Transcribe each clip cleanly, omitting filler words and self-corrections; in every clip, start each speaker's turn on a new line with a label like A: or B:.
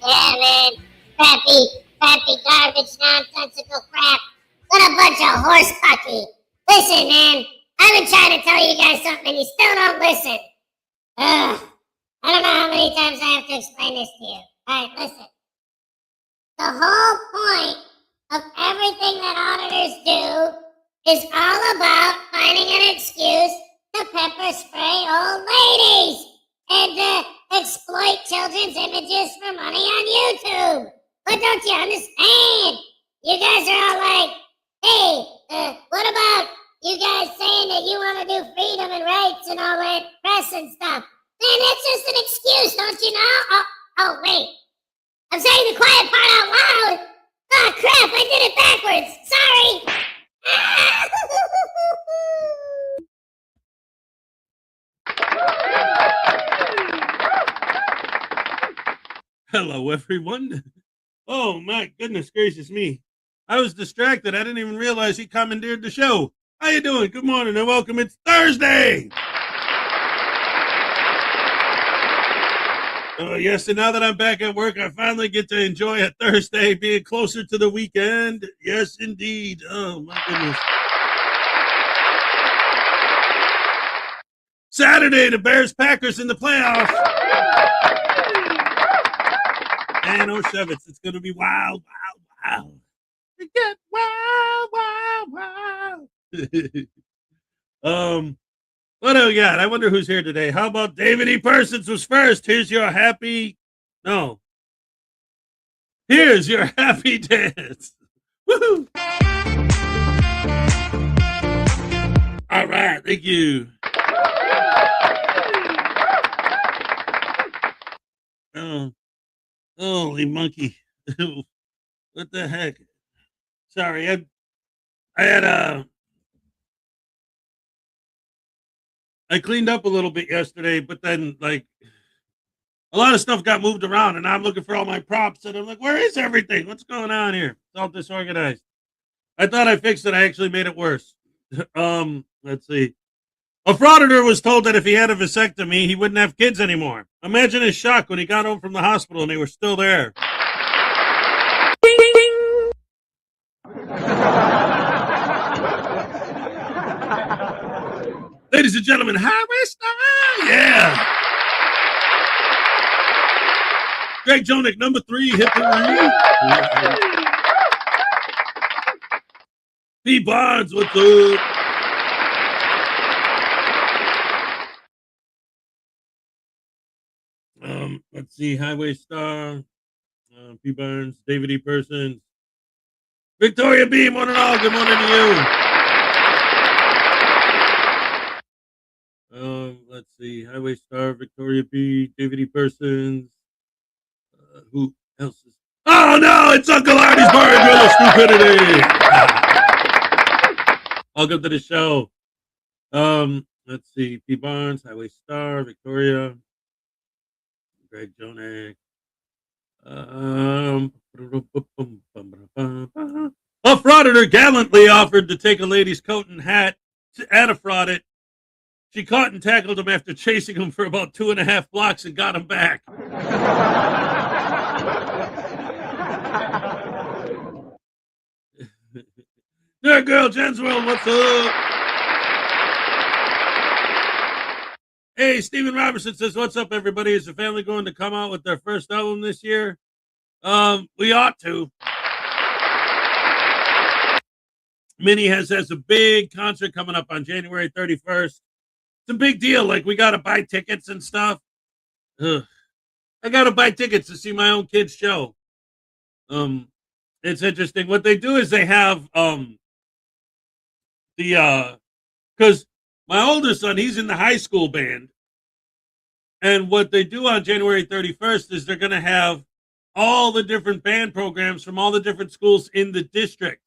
A: Yeah, man. Crappy, garbage, nonsensical crap. What a bunch of horse pucky. Listen, man. I've been trying to tell you guys something and you still don't listen. Ugh. I don't know how many times I have to explain this to you. Alright, listen. The whole point of everything that auditors do is all about finding an excuse to pepper spray old ladies and to exploit children's images for money on YouTube. But don't you understand? You guys are all like, hey, what about you guys saying that you want to do freedom and rights and all that press and stuff? Man, that's just an excuse, don't you know? Oh, wait. I'm saying the quiet part out loud. Oh, crap, I did it backwards. Sorry.
B: Hello, everyone. Oh, my goodness gracious me. I was distracted. I didn't even realize he commandeered the show. How you doing? Good morning and welcome. It's Thursday. Yes, and now that I'm back at work, I finally get to enjoy a Thursday, being closer to the weekend. Yes, indeed. Oh, my goodness. Saturday, the Bears-Packers in the playoffs. And Oshevitz, it's going to be wild, wild, wild. It get wild, wild, wild. What do we got? I wonder who's here today. How about David E. Persons was first? Here's your happy dance. Woohoo! All right, thank you. Oh, holy monkey. What the heck? Sorry, I cleaned up a little bit yesterday, but then like a lot of stuff got moved around, and I'm looking for all my props, and I'm like, where is everything? What's going on here? It's all disorganized. I thought I fixed it. I actually made it worse. Let's see. A frauditor was told that if he had a vasectomy, he wouldn't have kids anymore. Imagine his shock when he got home from the hospital and they were still there. Ding, ding, ding. Ladies and gentlemen, Highway Star! Yeah! Greg Jonick, number 3, hit the P. Barnes, what's up? Let's see, Highway Star, P. Barnes, David E. Persons, Victoria B. One and all, good morning to you. Let's see, Highway Star, Victoria B., David E. Persons. Who else is? Oh no, it's Uncle Artie's Bar and Grill of Stupidity. Welcome to the show. Let's see, P. Barnes, Highway Star, Victoria, Greg Jonick. A frauditor gallantly offered to take a lady's coat and hat at a fraudit. She caught and tackled him after chasing him for about 2.5 blocks and got him back. There, girl, Jenswell, what's up? Hey, Stephen Robertson says, what's up, everybody? Is the family going to come out with their first album this year? We ought to. Minnie has a big concert coming up on January 31st. It's a big deal. Like, we got to buy tickets and stuff. Ugh. I got to buy tickets to see my own kid's show. It's interesting. What they do is they have, because my older son, he's in the high school band. And what they do on January 31st is they're going to have all the different band programs from all the different schools in the district.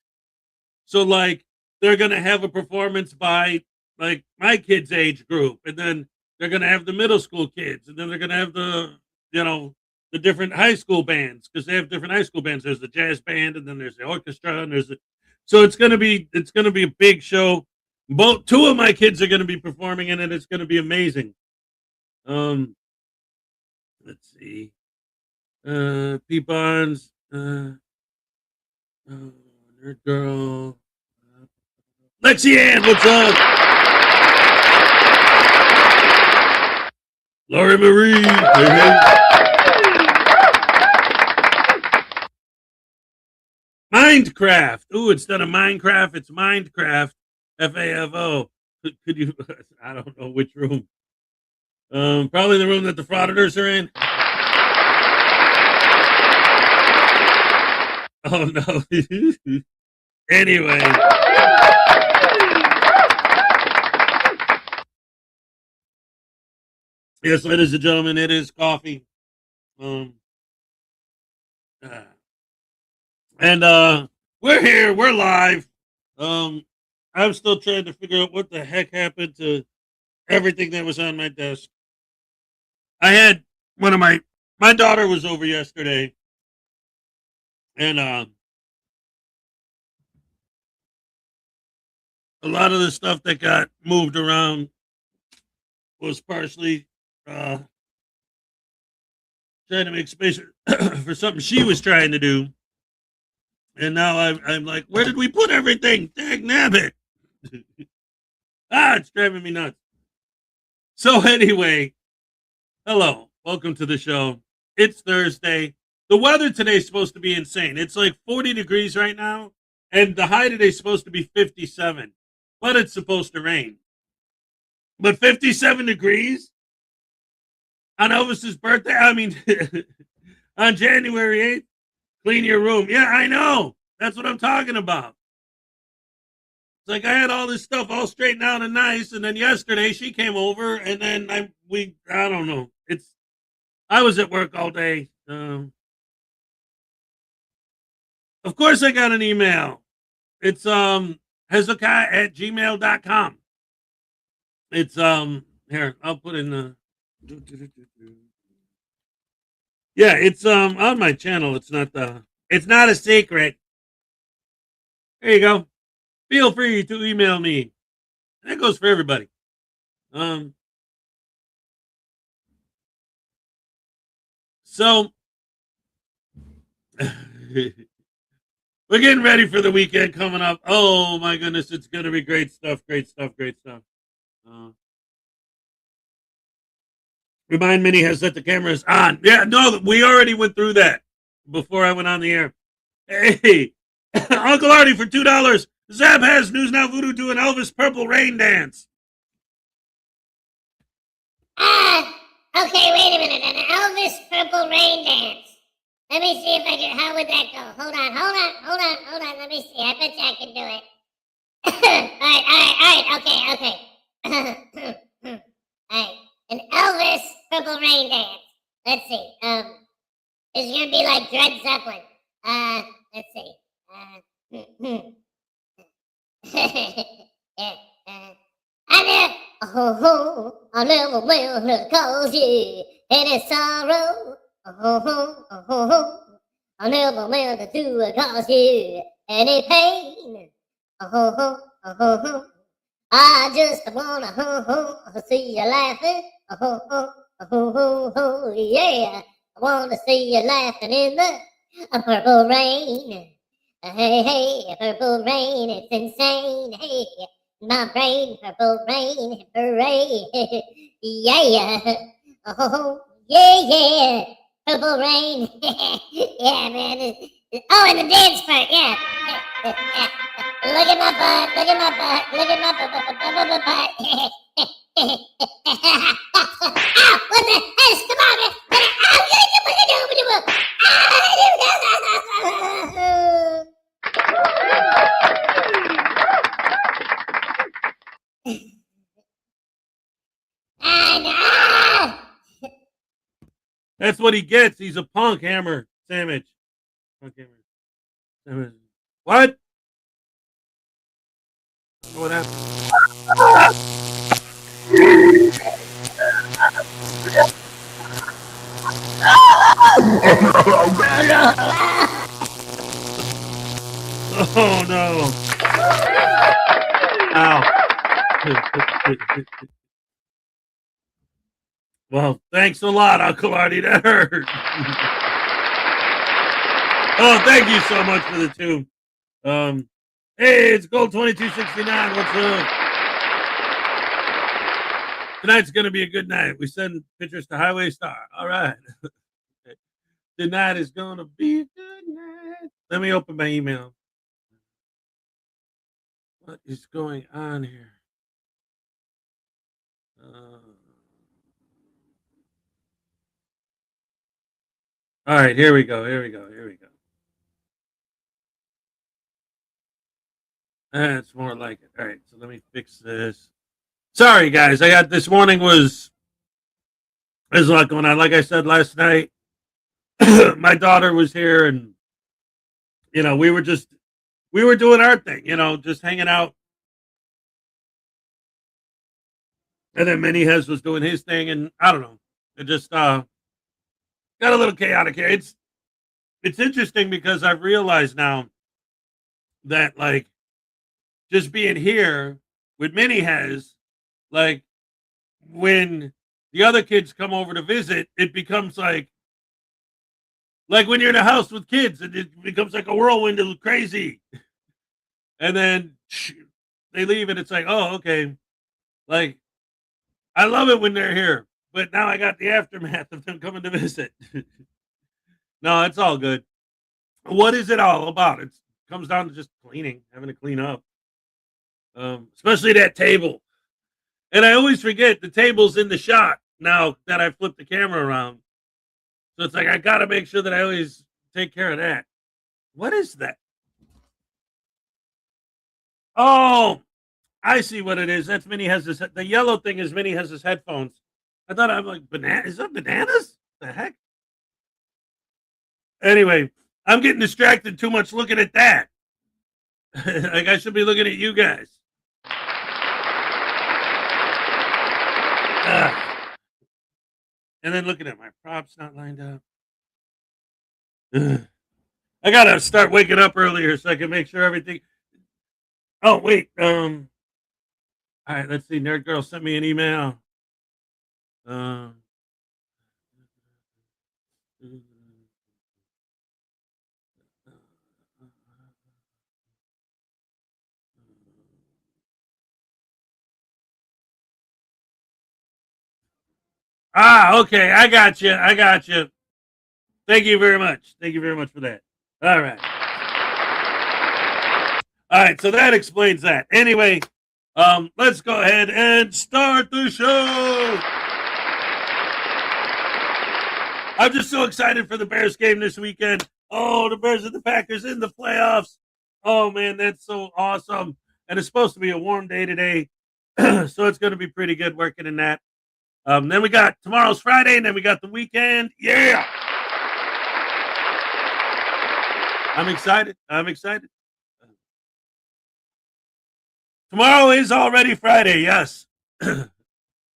B: So, like, they're going to have a performance by, like, my kids' age group. And then they're going to have the middle school kids. And then they're going to have the different high school bands, because they have different high school bands. There's the jazz band, and then there's the orchestra, and so it's going to be a big show. Two of my kids are going to be performing in it. It's going to be amazing. Let's see. P. Barnes, Nerd Girl, Lexi Ann, what's up? Laurie Marie, hey. Mindcraft. Ooh, instead of Minecraft, it's Mindcraft. FAFO. Could you? I don't know which room. Probably the room that the Frauditors are in. Oh no. Anyway. Yes, ladies and gentlemen, it is coffee. And we're here. We're live. I'm still trying to figure out what the heck happened to everything that was on my desk. I had one of my my daughter was over yesterday, and a lot of the stuff that got moved around was partially trying to make space for something she was trying to do. And now I'm like, where did we put everything? Dag nabbit. It's driving me nuts. So anyway, hello. Welcome to the show. It's Thursday. The weather today is supposed to be insane. It's like 40 degrees right now, and the high today is supposed to be 57, but it's supposed to rain. But 57 degrees on Elvis's birthday? I mean, on January 8th, clean your room. Yeah, I know. That's what I'm talking about. It's like I had all this stuff all straightened out and nice, and then yesterday she came over, and then I don't know. I was at work all day. Of course, I got an email. It's Hezokuai@gmail.com. It's here. I'll put in the. Yeah, it's on my channel. It's not a secret. There you go. Feel free to email me. That goes for everybody. So we're getting ready for the weekend coming up. Oh my goodness, it's gonna be great stuff. Great stuff. Great stuff. Remind Minnie has that the camera is on. Yeah, no, we already went through that before I went on the air. Hey, Uncle Artie for $2. Zab has News Now Voodoo doing Elvis Purple Rain Dance.
A: Okay, wait a minute. An Elvis Purple Rain Dance. Let me see if I can. How would that go? Hold on. Let me see. I bet you I can do it. All right. Okay. All right. An Elvis Purple Rain Dance. Let's see. It's gonna be like Dred Zeppelin. Let's see. I never will cause you any sorrow. I never will to cause you any pain. I just wanna see you laughing. Yeah, I wanna see you laughing in the purple rain. Hey, purple rain, it's insane. Hey, my brain, purple rain, hooray. Yeah, oh, yeah, purple rain. Yeah, man. Oh, and the dance part, yeah. Look at my butt, look at my butt. Ow, what the hell? Come on, man.
B: That's what he gets. He's a punk hammer sandwich. Punk hammer. What? What happened? Oh no. Ow. Well, thanks a lot, Uncle Artie. That hurt. Oh, thank you so much for the tune. Hey, it's Gold 2269. What's up? Tonight's gonna be a good night. We send pictures to Highway Star. All right. Tonight is gonna be a good night. Let me open my email. What is going on here? All right, here we go. That's more like it. All right, so let me fix this. Sorry, guys. I got this morning there's a lot going on. Like I said last night, my daughter was here, and we were doing our thing, just hanging out. And then Minnie was doing his thing, and I don't know. It just got a little chaotic here. It's interesting because I've realized now that like just being here with Minnie has like when the other kids come over to visit, it becomes like when you're in a house with kids, it becomes like a whirlwind of crazy. And then they leave and it's like, oh, okay. Like, I love it when they're here, but now I got the aftermath of them coming to visit. No, it's all good. What is it all about? It comes down to just cleaning, having to clean up, especially that table. And I always forget the table's in the shot now that I flip the camera around. So it's like I got to make sure that I always take care of that. What is that? Oh, I see what it is. That's Minnie has his. The yellow thing is Minnie has his headphones. I thought I'm like banana. Is that bananas? The heck? Anyway, I'm getting distracted too much looking at that. Like I should be looking at you guys. And then looking at my props not lined up. I gotta start waking up earlier so I can make sure everything. Oh wait, all right. Let's see. Nerd Girl sent me an email. Okay. I got you. Thank you very much. Thank you very much for that. All right. All right. So that explains that. Anyway, let's go ahead and start the show. I'm just so excited for the Bears game this weekend. Oh, the Bears and the Packers in the playoffs. Oh, man, that's so awesome. And it's supposed to be a warm day today. So it's going to be pretty good working in that. Then we got tomorrow's Friday, and then we got the weekend. Yeah. I'm excited. Tomorrow is already Friday, yes.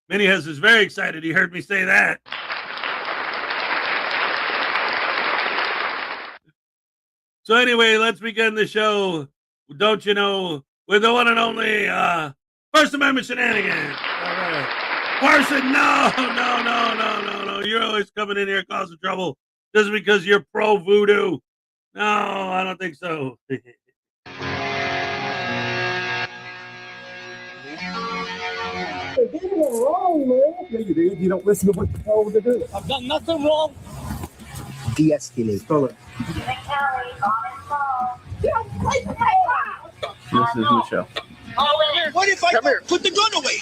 B: Minnie is very excited. He heard me say that. So anyway, let's begin the show. Don't you know, with the one and only First Amendment shenanigans. All right. Parson, no. You're always coming in here causing trouble just because you're pro voodoo. No, I don't think so.
C: You're doing it wrong, man. No, you did. You don't listen to what you told to do. I've done nothing wrong. De-escalate. Spell it. This is Michelle. What if I put the gun away?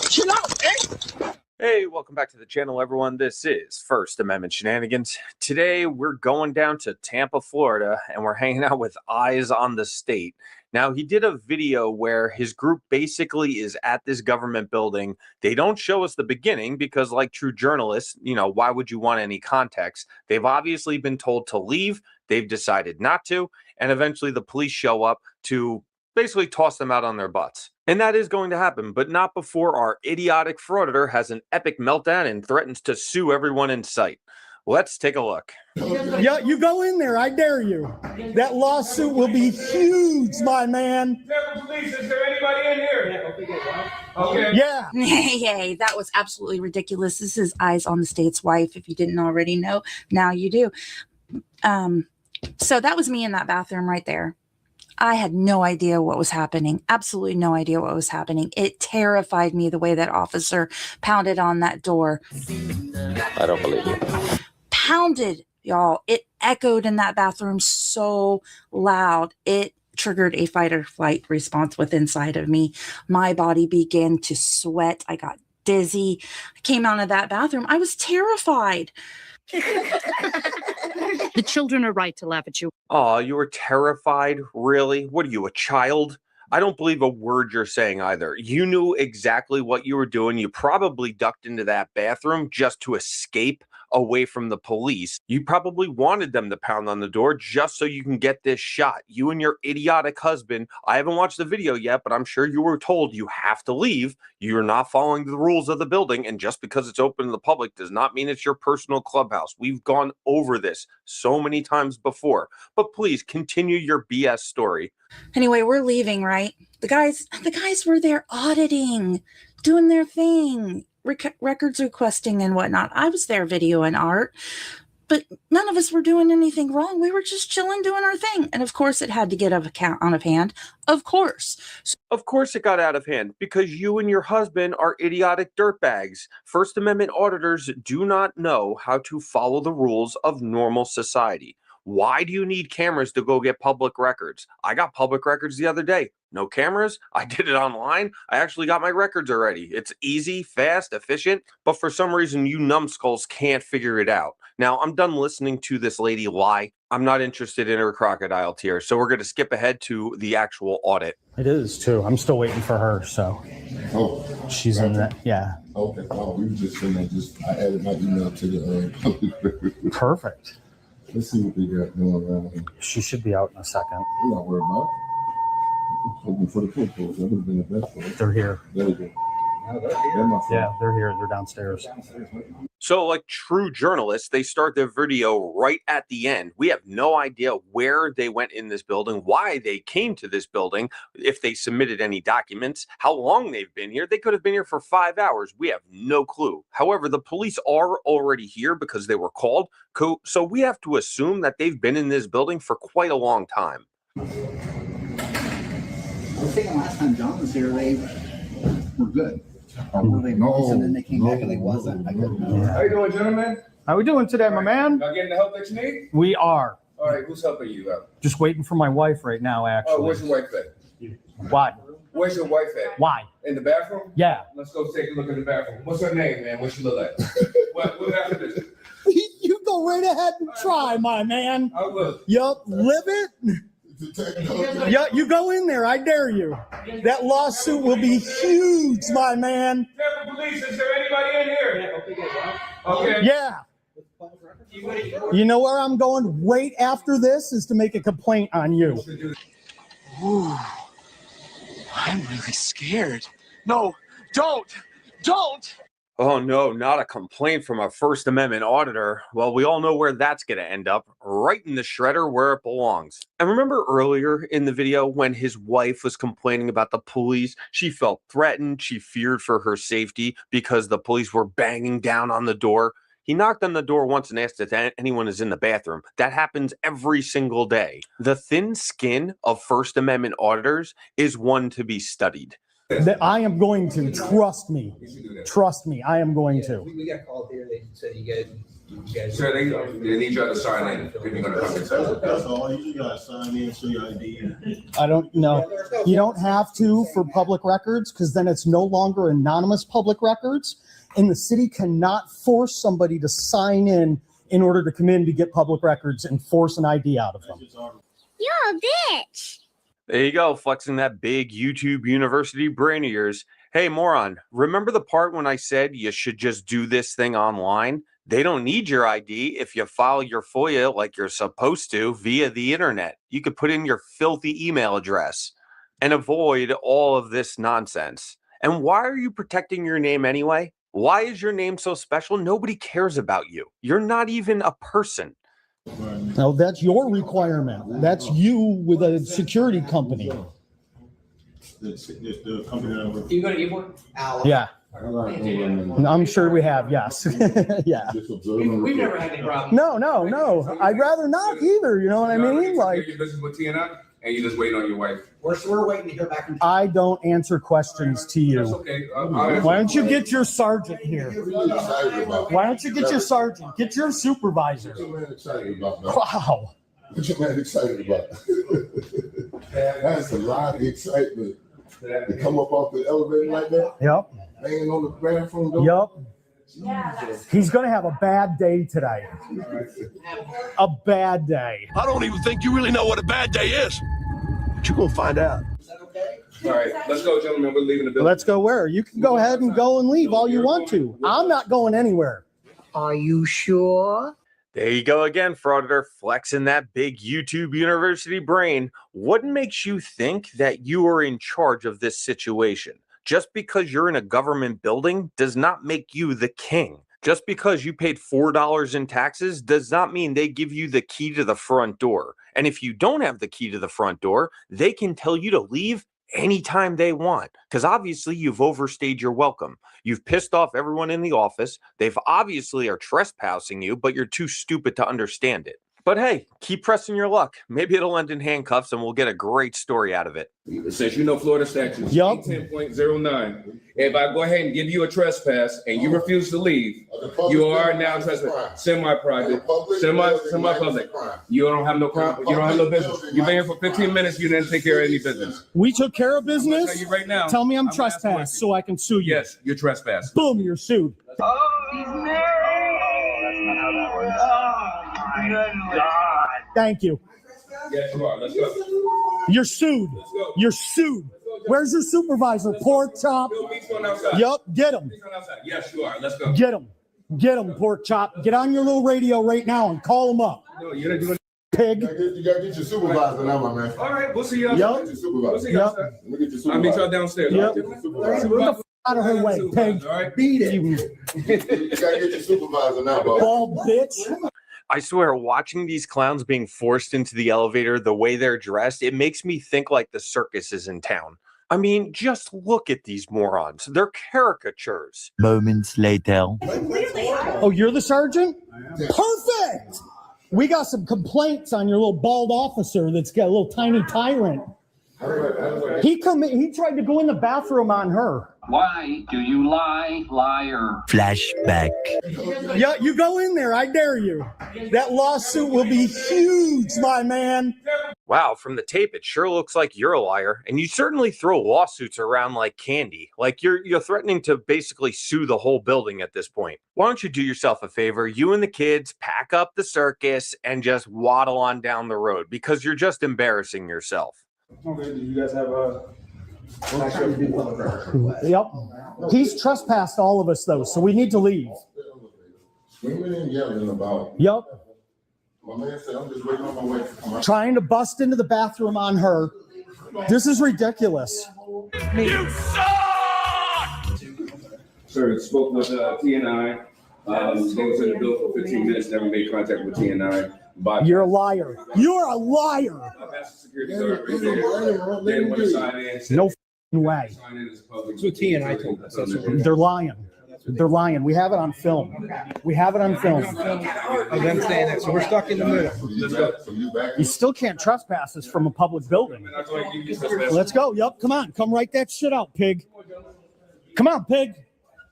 C: Chill out, eh?
D: Hey, welcome back to the channel, everyone. This is First Amendment Shenanigans. Today, we're going down to Tampa, Florida, and we're hanging out with Eyes on the State. Now, he did a video where his group basically is at this government building. They don't show us the beginning because, like true journalists, why would you want any context? They've obviously been told to leave. They've decided not to. And eventually, the police show up to basically toss them out on their butts. And that is going to happen, but not before our idiotic Frauditor has an epic meltdown and threatens to sue everyone in sight. Let's take a look.
C: Yeah, you go in there. I dare you. That lawsuit will be huge, my man.
E: Police, is there anybody in here? Okay.
C: Yeah.
F: Hey, that was absolutely ridiculous. This is Eyes on the State's wife. If you didn't already know, now you do. So that was me in that bathroom right there. I had no idea what was happening. Absolutely no idea what was happening. It terrified me the way that officer pounded on that door.
D: I don't believe you.
F: Pounded, y'all. It echoed in that bathroom so loud. It triggered a fight or flight response within inside of me. My body began to sweat. I got dizzy. I came out of that bathroom. I was terrified.
G: The children are right to laugh at you.
D: Oh, you were terrified? Really? What are you, a child? I don't believe a word you're saying either. You knew exactly what you were doing. You probably ducked into that bathroom just to escape away from the police. You probably wanted them to pound on the door just so you can get this shot. You and your idiotic husband, I haven't watched the video yet, but I'm sure you were told you have to leave. You're not following the rules of the building, and just because it's open to the public does not mean it's your personal clubhouse. We've gone over this so many times before, but please continue your BS story.
F: Anyway, we're leaving, right? The guys were there auditing, doing their thing, records requesting and whatnot. I was there videoing art, but none of us were doing anything wrong. We were just chilling, doing our thing. And of course it had to get out of hand. Of course.
D: Of course it got out of hand because you and your husband are idiotic dirtbags. First Amendment auditors do not know how to follow the rules of normal society. Why do you need cameras to go get public records? I got public records the other day. No cameras. I did it online. I actually got my records already. It's easy, fast, efficient, but for some reason you numbskulls can't figure it out. Now, I'm done listening to this lady lie. I'm not interested in her crocodile tears, so we're going to skip ahead to the actual audit.
H: It is, too. I'm still waiting for her, so.
C: Oh,
H: she's in that, yeah.
C: Okay. Oh, we were just in there. I added my email to the public record.
H: Perfect.
C: Let's see what they got going around here.
H: She should be out in a second.
C: I'm not worried about it. Hoping for the football. That would have been the best for us.
H: They're here.
C: There we go.
H: Yeah, they're here. They're downstairs.
D: So like true journalists, they start their video right at the end. We have no idea where they went in this building, why they came to this building, if they submitted any documents, how long they've been here. They could have been here for 5 hours. We have no clue. However, the police are already here because they were called. So we have to assume that they've been in this building for quite a long time.
I: I was thinking last time John was here, they were good. And then they came back and they wasn't. I couldn't know.
E: How you doing, gentlemen?
H: How we doing today, my man?
E: Y'all getting the help that you need?
H: We are.
E: All right, who's helping you out?
H: Just waiting for my wife right now, actually.
E: Oh, where's your wife at?
H: Why?
E: Where's your wife at?
H: Why?
E: In the bathroom?
H: Yeah.
E: Let's go take a look in the bathroom. What's her name, man? What she look like? what after this?
H: You go right ahead and try, my man.
E: I will.
H: Yup, live it. Yeah, you go in there. I dare you. That lawsuit will be huge, my man.
E: Tampa Police, is there anybody in here? Okay.
H: Yeah. You know where I'm going right after this is to make a complaint on you.
J: Ooh, I'm really scared. No, don't.
D: Oh no, not a complaint from a First Amendment auditor. Well, we all know where that's going to end up, right in the shredder where it belongs. And remember earlier in the video when his wife was complaining about the police? She felt threatened. She feared for her safety because the police were banging down on the door. He knocked on the door once and asked if anyone is in the bathroom. That happens every single day. The thin skin of First Amendment auditors is one to be studied.
H: That I am going to. Trust me. Trust me. I am going to.
I: We got called here. They said you guys.
E: Sir, they need you to sign in if you're going to come inside.
C: That's all. You gotta sign in, show your ID.
H: I don't know. You don't have to for public records because then it's no longer anonymous public records. And the city cannot force somebody to sign in order to come in to get public records and force an ID out of them.
A: You're a bitch.
D: There you go, flexing that big YouTube University brain of yours. Hey, moron, remember the part when I said you should just do this thing online? They don't need your ID if you file your FOIA like you're supposed to via the internet. You could put in your filthy email address and avoid all of this nonsense. And why are you protecting your name anyway? Why is your name so special? Nobody cares about you. You're not even a person.
H: Now, that's your requirement. That's you with a security company.
C: The company that I work
I: Do you go to Ebor?
H: Yeah,
C: for.
H: I'm sure we have. Yes. Yeah.
I: We've never had any problem.
H: No. I'd rather not either. You know what I mean? Like,
E: You're listening with Tina and you just waiting on your wife.
I: We're waiting to hear back from.
H: I don't answer questions to
E: That's
H: you.
E: okay.
H: Why don't you get your sergeant here? Why don't you get your sergeant? Get your supervisor.
C: What you man excited about, man?
H: Wow.
C: What you man excited about? That's a lot of excitement. To come up off the elevator like that,
H: Yep.
C: hanging on the bathroom door.
H: Yep. He's going to have a bad day today. A bad day.
J: I don't even think you really know what a bad day is. But you're going to find out.
I: Is that okay?
E: All right, let's go, gentlemen. We're leaving the building.
H: Let's go where? You can go ahead and go and leave all you want to. I'm not going anywhere.
I: Are you sure?
D: There you go again, Frauditor, flexing that big YouTube University brain. What makes you think that you are in charge of this situation? Just because you're in a government building does not make you the king. Just because you paid $4 in taxes does not mean they give you the key to the front door. And if you don't have the key to the front door, they can tell you to leave anytime they want, because obviously you've overstayed your welcome. You've pissed off everyone in the office. They've obviously are trespassing you, but you're too stupid to understand it. But hey, keep pressing your luck. Maybe it'll end in handcuffs and we'll get a great story out of it.
E: Since you know Florida statutes,
H: Yup.
E: 10.09. If I go ahead and give you a trespass and you refuse to leave, you are now trespassing. Semi-private, semi-public. You don't have no crime. You don't have no business. You've been here for 15 minutes. You didn't take care of any business.
H: We took care of
E: I'm gonna
H: business.
E: tell you right now.
H: Tell me I'm
E: gonna ask
H: trespassed
E: you.
H: so I can sue you.
E: Yes, you're trespassing.
H: Boom, you're sued. Thank you.
E: Yes, you are. Let's go.
H: You're sued.
E: Let's go.
H: You're sued. Where's your supervisor? Pork chop.
E: Bill Meek's going outside.
H: Yup, get him.
E: He's going outside. Yes, you are. Let's go.
H: Get him. Get him, pork chop. Get on your little radio right now and call him up.
E: No, you didn't do it.
H: Pig.
C: You gotta get your supervisor now, my man.
E: All right, we'll see you outside.
H: Yup.
C: Get your supervisor.
E: We'll see you
H: Yup.
E: outside.
C: Let me get your
E: I'll meet
C: supervisor.
E: y'all downstairs.
H: Yep.
E: All right?
H: Get the f out of her way, pig.
E: All right.
I: Beat it.
H: You
C: You gotta get your supervisor now, bro.
H: bald bitch.
D: I swear, watching these clowns being forced into the elevator, the way they're dressed, it makes me think like the circus is in town. I mean, just look at these morons. They're caricatures.
K: Moments later.
H: Oh, you're the sergeant? Perfect. We got some complaints on your little bald officer that's got a little tiny tyrant. He tried to go in the bathroom on her.
L: Why do you lie, liar?
K: Flashback.
H: Yeah, you go in there. I dare you. That lawsuit will be huge, my man.
D: Wow, from the tape, it sure looks like you're a liar. And you certainly throw lawsuits around like candy. Like you're threatening to basically sue the whole building at this point. Why don't you do yourself a favor? You and the kids pack up the circus and just waddle on down the road because you're just embarrassing yourself.
E: Okay, do you guys have a...
H: Yep. He's trespassed all of us, though, so we need to leave.
C: Screaming and yelling about.
H: Yep.
C: My man said, I'm just waiting on my way to come out.
H: Trying to bust into the bathroom on her. This is ridiculous.
J: You suck!
E: Sir, spoke with TNI. They was in the bill for 15 minutes, never made contact with TNI.
H: You're a liar. You're a liar.
E: That's the security guard right there. They didn't want to sign in.
H: No f***ing way.
E: Sign in as public.
I: That's what TNI told us. That's what
H: They're lying. They're lying. We have it on film. We have it on film.
I: of them saying that. So we're stuck in the middle.
C: So you back?
H: You still can't trespass us from a public building. Let's go. Yep. Come on. Come write that shit out, pig. Come on, pig.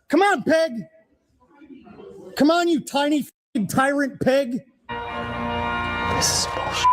H: Come on, pig. Come on, you tiny f***ing tyrant pig.
K: This is bullshit.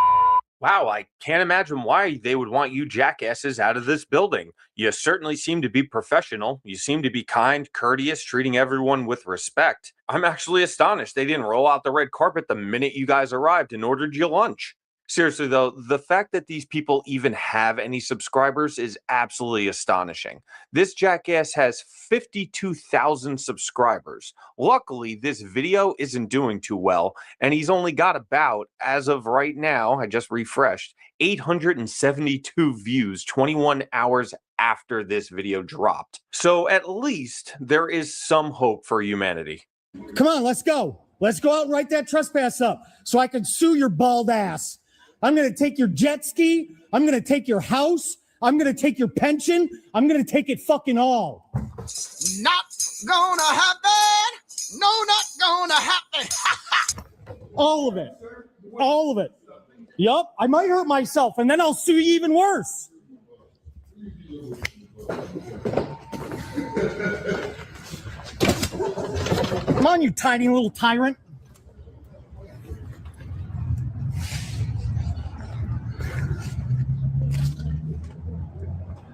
D: Wow, I can't imagine why they would want you jackasses out of this building. You certainly seem to be professional. You seem to be kind, courteous, treating everyone with respect. I'm actually astonished they didn't roll out the red carpet the minute you guys arrived and ordered you lunch. Seriously, though, the fact that these people even have any subscribers is absolutely astonishing. This jackass has 52,000 subscribers. Luckily, this video isn't doing too well, and he's only got about, as of right now, I just refreshed, 872 views 21 hours after this video dropped. So at least there is some hope for humanity.
H: Come on, let's go. Let's go out and write that trespass up so I can sue your bald ass. I'm going to take your jet ski. I'm going to take your house. I'm going to take your pension. I'm going to take it fucking all.
I: Not gonna happen. No, not gonna happen.
H: All of it. All of it. Yup. I might hurt myself and then I'll sue you even worse. Come on, you tiny little tyrant.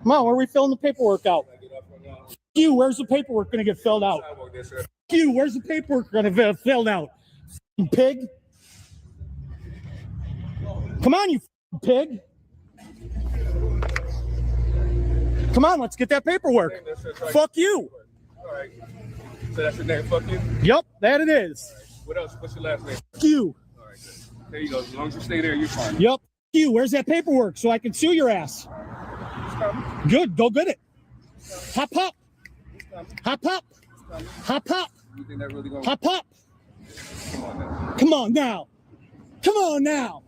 H: Come on, where are we filling the paperwork out? F you, where's the paperwork going to get filled out? F you, where's the paperwork going to get filled out? F pig. Come on, you pig. Come on, let's get that paperwork. Fuck you.
E: So that's your name, fuck you?
H: Yep, that it is.
E: What else? What's your last name?
H: Fuck you.
E: All right, good. There you go. As long as you stay there, you're fine.
H: Yep. Fuck you. Where's that paperwork so I can sue your ass? Good. Go get it. Hop, hop. Hop, hop. Hop, hop.
E: You think that really gonna...
H: Hop, hop.
E: Come on now.
H: Come on now. Come on now.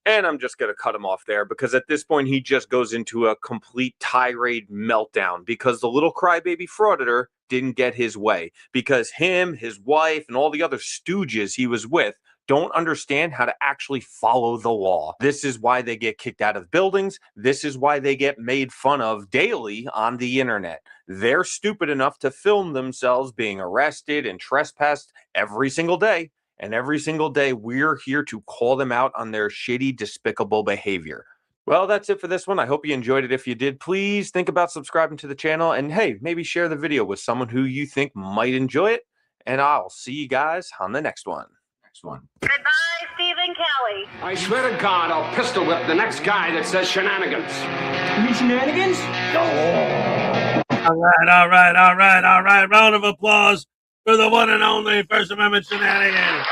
D: And I'm just going to cut him off there because at this point he just goes into a complete tirade meltdown because the little crybaby frauditor didn't get his way because him, his wife, and all the other stooges he was with don't understand how to actually follow the law. This is why they get kicked out of buildings. This is why they get made fun of daily on the internet. They're stupid enough to film themselves being arrested and trespassed every single day. And every single day, we're here to call them out on their shitty, despicable behavior. Well, that's it for this one. I hope you enjoyed it. If you did, please think about subscribing to the channel. And hey, maybe share the video with someone who you think might enjoy it. And I'll see you guys on the next one.
M: Goodbye, Stephen Kelly.
L: I swear to God, I'll pistol whip the next guy that says shenanigans.
C: You mean shenanigans?
B: All right. Round of applause for the one and only First Amendment Shenanigans.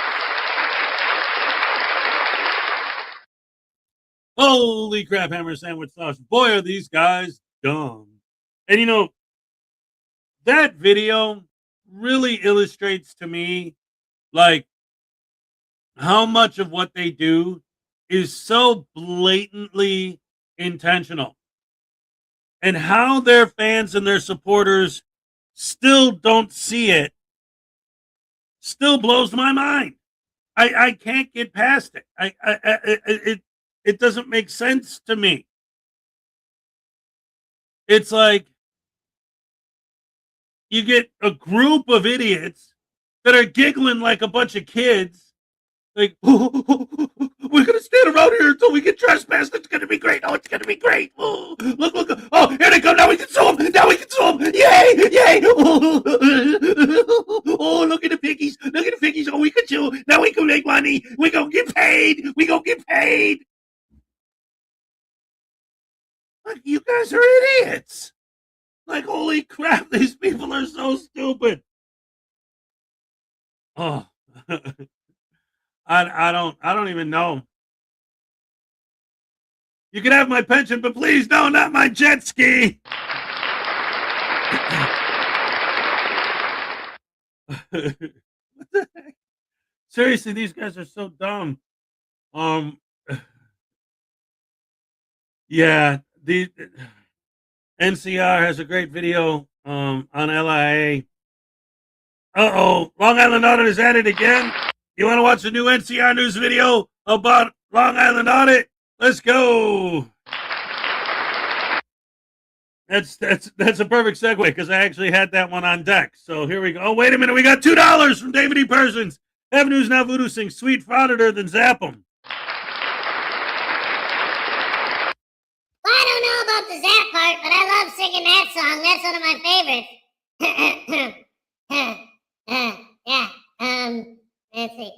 B: Holy crap, hammer sandwich sauce. Boy, are these guys dumb. And you know, that video really illustrates to me, like, how much of what they do is so blatantly intentional. And how their fans and their supporters still don't see it still blows my mind. I can't get past it. It doesn't make sense to me. It's like you get a group of idiots that are giggling like a bunch of kids. Like, we're going to stand around here until we get trespassed. It's going to be great. Oh, it's going to be great. Oh, look. Oh, here they come. Now we can sue them. Yay. Oh, look at the piggies. Oh, we can sue. Now we can make money. We're going to get paid. Like, you guys are idiots. Like, holy crap. These people are so stupid. Oh, I don't even know. You can have my pension, but please, no, not my jet ski. What the heck? Seriously, these guys are so dumb. Yeah, the NCR has a great video on LIA. Uh-oh, Long Island Audit is at it again. You want to watch the new NCR news video about Long Island Audit? Let's go. That's a perfect segue because I actually had that one on deck. So here we go. Oh, wait a minute. We got $2 from David E. Persons. Have News Now Voodoo sings Sweet Frauditor, then zap 'em.
A: Well, I don't know about the zap part, but I love singing that song. That's one of my favorites. Let's see.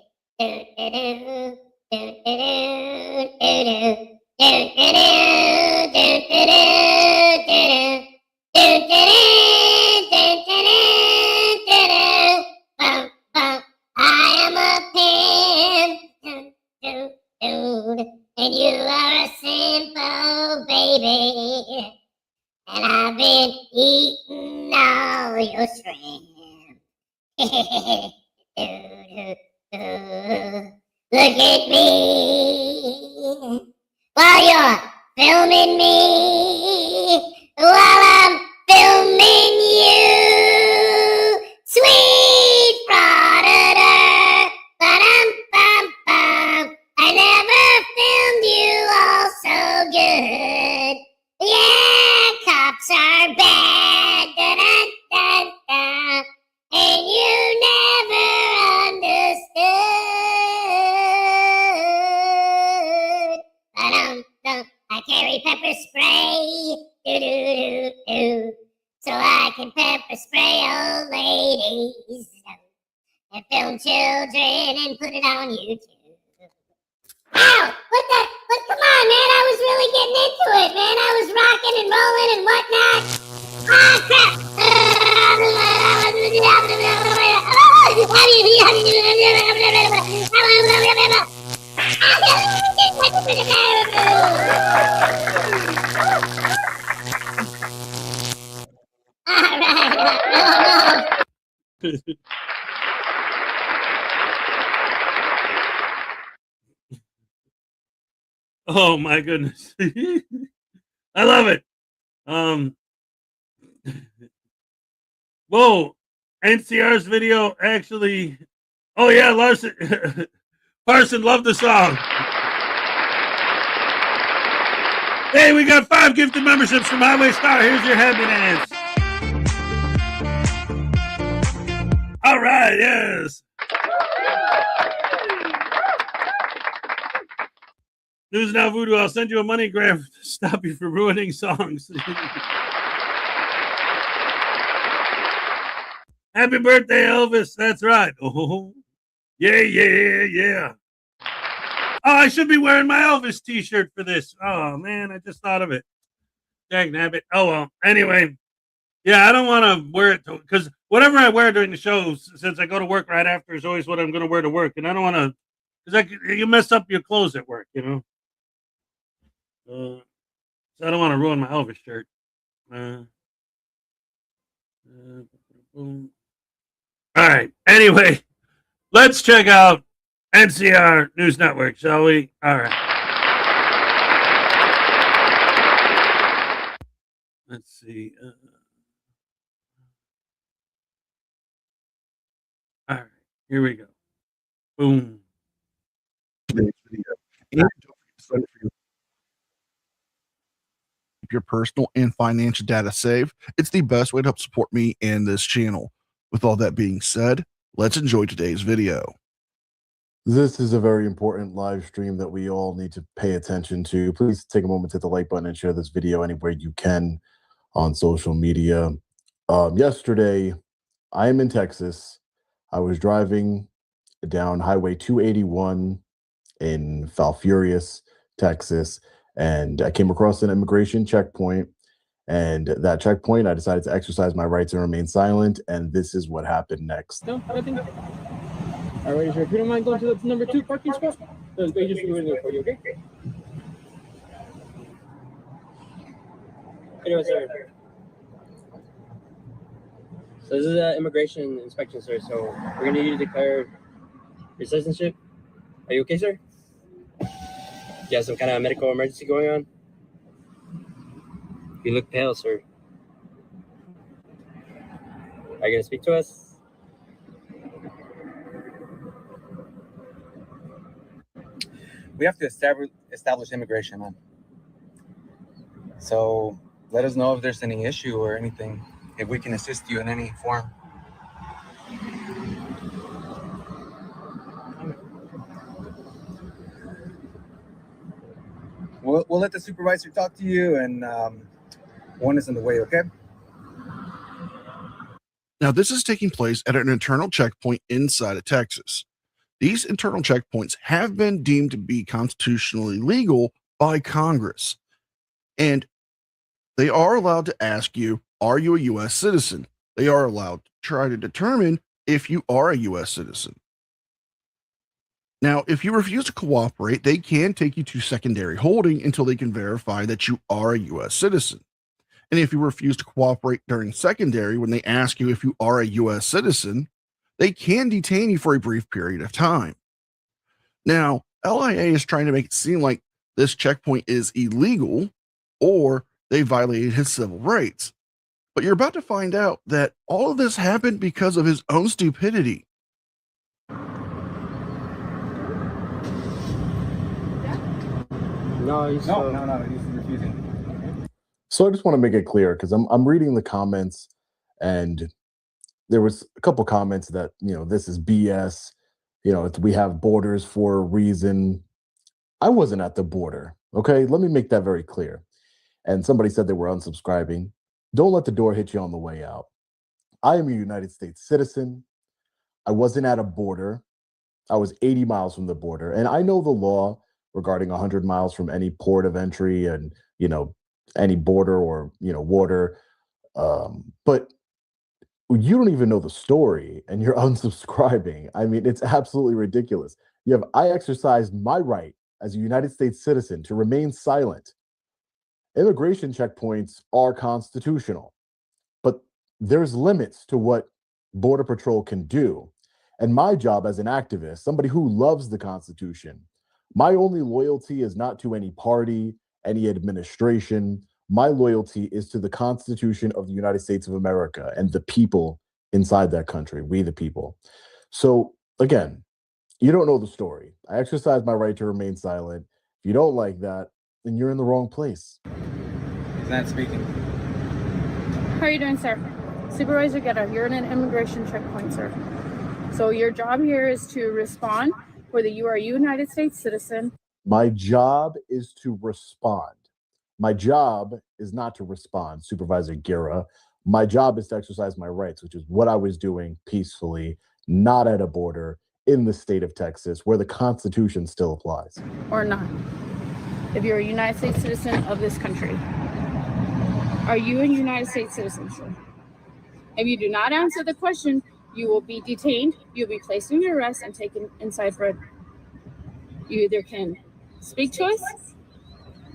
A: I am a pimp, and you are a simple baby, and I've been eating all your shrimp. Look at me while you're filming me, while I'm filming you, sweet frauditor. Ba-dum-bum-bum. I never filmed you all so good. Yeah, cops are bad. Da-da-da-da. And you never understood. I carry pepper spray, do-do-do-do, so I can pepper spray old ladies and film children and put it on YouTube. Ow! But come on, man, I was really getting into it, man. I was rocking and rolling and whatnot. Ah, crap!
B: Oh my goodness. I love it. Whoa. NCR's video actually. Oh yeah, Larson. Parson loved the song. Hey, we got 5 gifted memberships from Highway Star. Here's your happy dance. All right, yes. News Now Voodoo, I'll send you a money grant to stop you from ruining songs. Happy birthday, Elvis. That's right. Oh, yeah. Oh, I should be wearing my Elvis t-shirt for this. Oh, man, I just thought of it. Dang nabbit. Oh, well. Anyway, yeah, I don't want to wear it because whatever I wear during the show, since I go to work right after, is always what I'm going to wear to work. And I don't want to, because you mess up your clothes at work, you know? So I don't want to ruin my Elvis shirt. All right. Anyway, let's check out NCR News Network, shall we? All right. Let's see. All right. Here we go. Boom.
N: Today's video. And don't forget to sign up for your personal and financial data safe. It's the best way to help support me and this channel. With all that being said, let's enjoy today's video.
O: This is a very important live stream that we all need to pay attention to. Please take a moment to hit the like button and share this video anywhere you can on social media. Yesterday, I am in Texas. I was driving down Highway 281 in Falfurrias, Texas, and I came across an immigration checkpoint. And that checkpoint, I decided to exercise my right to remain silent, and this is what happened next.
P: No, nothing. All right, sir. If you don't mind going to the number 2 parking spot, then they just go in there for you, okay? Anyway, sir. So this is an immigration inspection, sir. So we're gonna need you to declare your citizenship. Are you okay, sir? Do you have some kind of medical emergency going on? You look pale, sir. Are you gonna speak to us?
Q: We have to establish immigration, man. So let us know if there's any issue or anything, if we can assist you in any form. We'll let the supervisor talk to you, and one is in the way, okay?
N: Now, this is taking place at an internal checkpoint inside of Texas. These internal checkpoints have been deemed to be constitutionally legal by Congress, and they are allowed to ask you, are you a U.S. citizen? They are allowed to try to determine if you are a U.S. citizen. Now, if you refuse to cooperate, they can take you to secondary holding until they can verify that you are a U.S. citizen. And if you refuse to cooperate during secondary, when they ask you if you are a U.S. citizen, they can detain you for a brief period of time. Now, LIA is trying to make it seem like this checkpoint is illegal or they violated his civil rights. But you're about to find out that all of this happened because of his own stupidity.
Q: No, he's refusing.
O: So I just want to make it clear because I'm reading the comments, and there was a couple comments that, this is BS. We have borders for a reason. I wasn't at the border. Okay, let me make that very clear. And somebody said they were unsubscribing. Don't let the door hit you on the way out. I am a United States citizen. I wasn't at a border. I was 80 miles from the border, and I know the law regarding 100 miles from any port of entry and, any border or, water. But You don't even know the story and you're unsubscribing. I mean, it's absolutely ridiculous. I exercised my right as a United States citizen to remain silent. Immigration checkpoints are constitutional, but there's limits to what Border Patrol can do. And my job as an activist, somebody who loves the Constitution, my only loyalty is not to any party, any administration. My loyalty is to the Constitution of the United States of America and the people inside that country, we the people. So again, you don't know the story. I exercise my right to remain silent. If you don't like that, then you're in the wrong place.
Q: He's not speaking.
R: How are you doing, sir? Supervisor Guetta, you're in an immigration checkpoint, sir. So your job here is to respond whether you are a United States citizen.
O: My job is to respond. My job is not to respond, Supervisor Guerra. My job is to exercise my rights, which is what I was doing peacefully, not at a border in the state of Texas, where the Constitution still applies.
R: Or not. If you're a United States citizen of this country. Are you a United States citizen, sir? If you do not answer the question, you will be detained, you'll be placed in your arrest and taken inside for you either can speak to us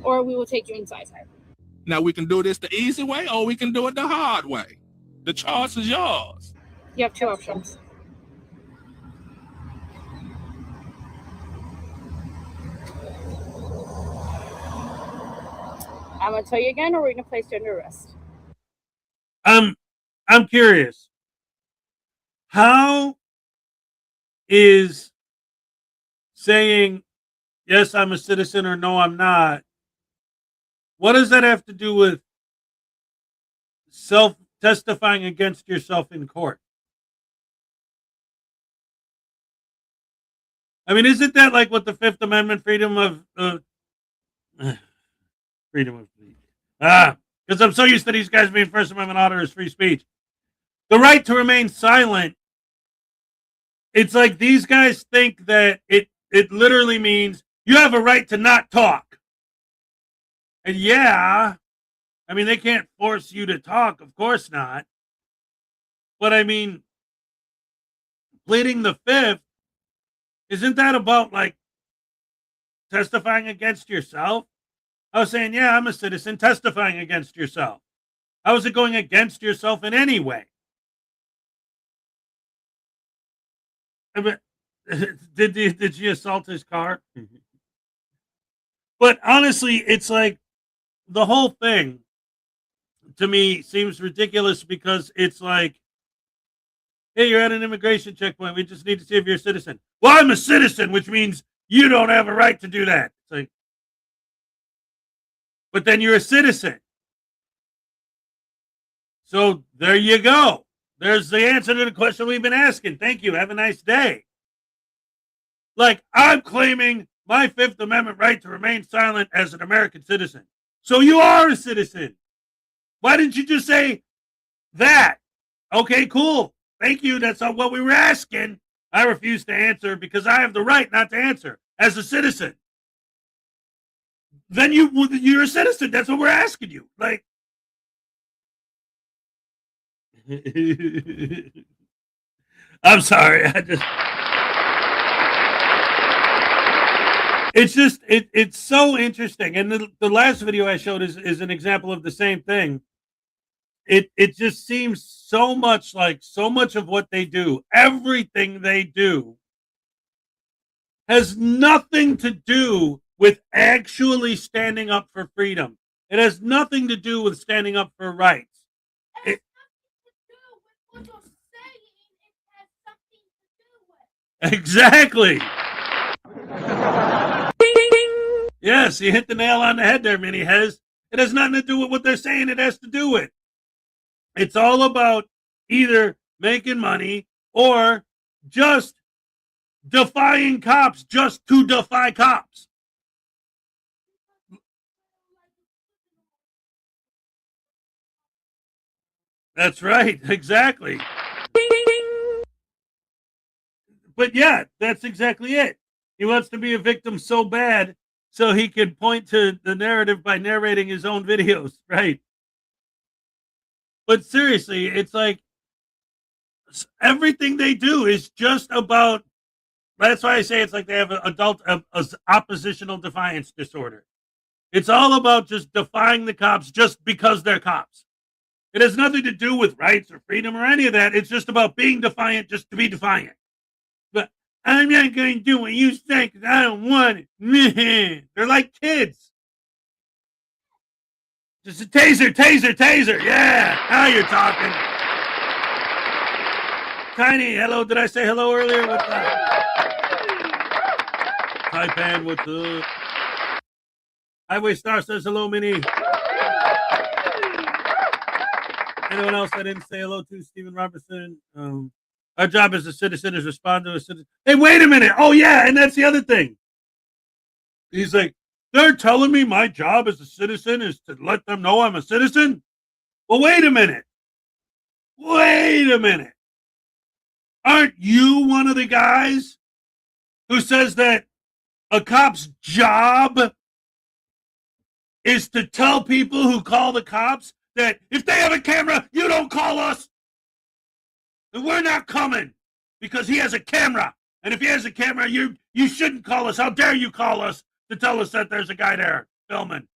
R: or we will take you inside.
J: Now we can do this the easy way or we can do it the hard way. The choice is yours.
R: You have two options. I'm gonna tell you again, or we're gonna place you under arrest.
B: I'm curious. How is saying yes, I'm a citizen or no, I'm not? What does that have to do with testifying against yourself in court? I mean, isn't that like what the Fifth Amendment, freedom of speech? Because I'm so used to these guys being First Amendment auditors, free speech. The right to remain silent. It's like these guys think that it literally means you have a right to not talk. And yeah, I mean, they can't force you to talk, of course not. But I mean, pleading the fifth, isn't that about like testifying against yourself? I was saying, yeah, I'm a citizen, testifying against yourself. How is it going against yourself in any way? I mean, did she assault his car? But honestly, it's like the whole thing to me seems ridiculous because it's like, hey, you're at an immigration checkpoint. We just need to see if you're a citizen. Well, I'm a citizen, which means you don't have a right to do that. It's like, but then you're a citizen. So there you go. There's the answer to the question we've been asking. Thank you. Have a nice day. Like, I'm claiming my Fifth Amendment right to remain silent as an American citizen. So you are a citizen. Why didn't you just say that? Okay, cool. Thank you. That's not what we were asking. I refuse to answer because I have the right not to answer as a citizen. Then you're a citizen. That's what we're asking you. Like, I'm sorry. It's so interesting. And the last video I showed is an example of the same thing. It just seems so much like so much of what they do, everything they do, has nothing to do with actually standing up for freedom. It has nothing to do with standing up for rights. Exactly. Yes, you hit the nail on the head there, Minnie Hez. It has nothing to do with what they're saying. It has to do with. It's all about either making money or just defying cops just to defy cops. That's right. Exactly. But yeah, that's exactly it. He wants to be a victim so bad so he can point to the narrative by narrating his own videos, right? But seriously, it's like everything they do is just about. That's why I say it's like they have an adult oppositional defiance disorder. It's all about just defying the cops just because they're cops. It has nothing to do with rights or freedom or any of that. It's just about being defiant just to be defiant. But I'm not going to do what you say because I don't want it. They're like kids. Just a taser. Yeah, now you're talking. Tiny, hello. Did I say hello earlier? What's up? Taipan, what's up? Highway Star says hello, Minnie. Anyone else I didn't say hello to? Stephen Robertson. Our job as a citizen is respond to a citizen. Hey, wait a minute. Oh, yeah, and that's the other thing. He's like, they're telling me my job as a citizen is to let them know I'm a citizen? Well, wait a minute. Aren't you one of the guys who says that a cop's job is to tell people who call the cops that if they have a camera, you don't call us? And we're not coming because he has a camera. And if he has a camera, you shouldn't call us. How dare you call us to tell us that there's a guy there filming?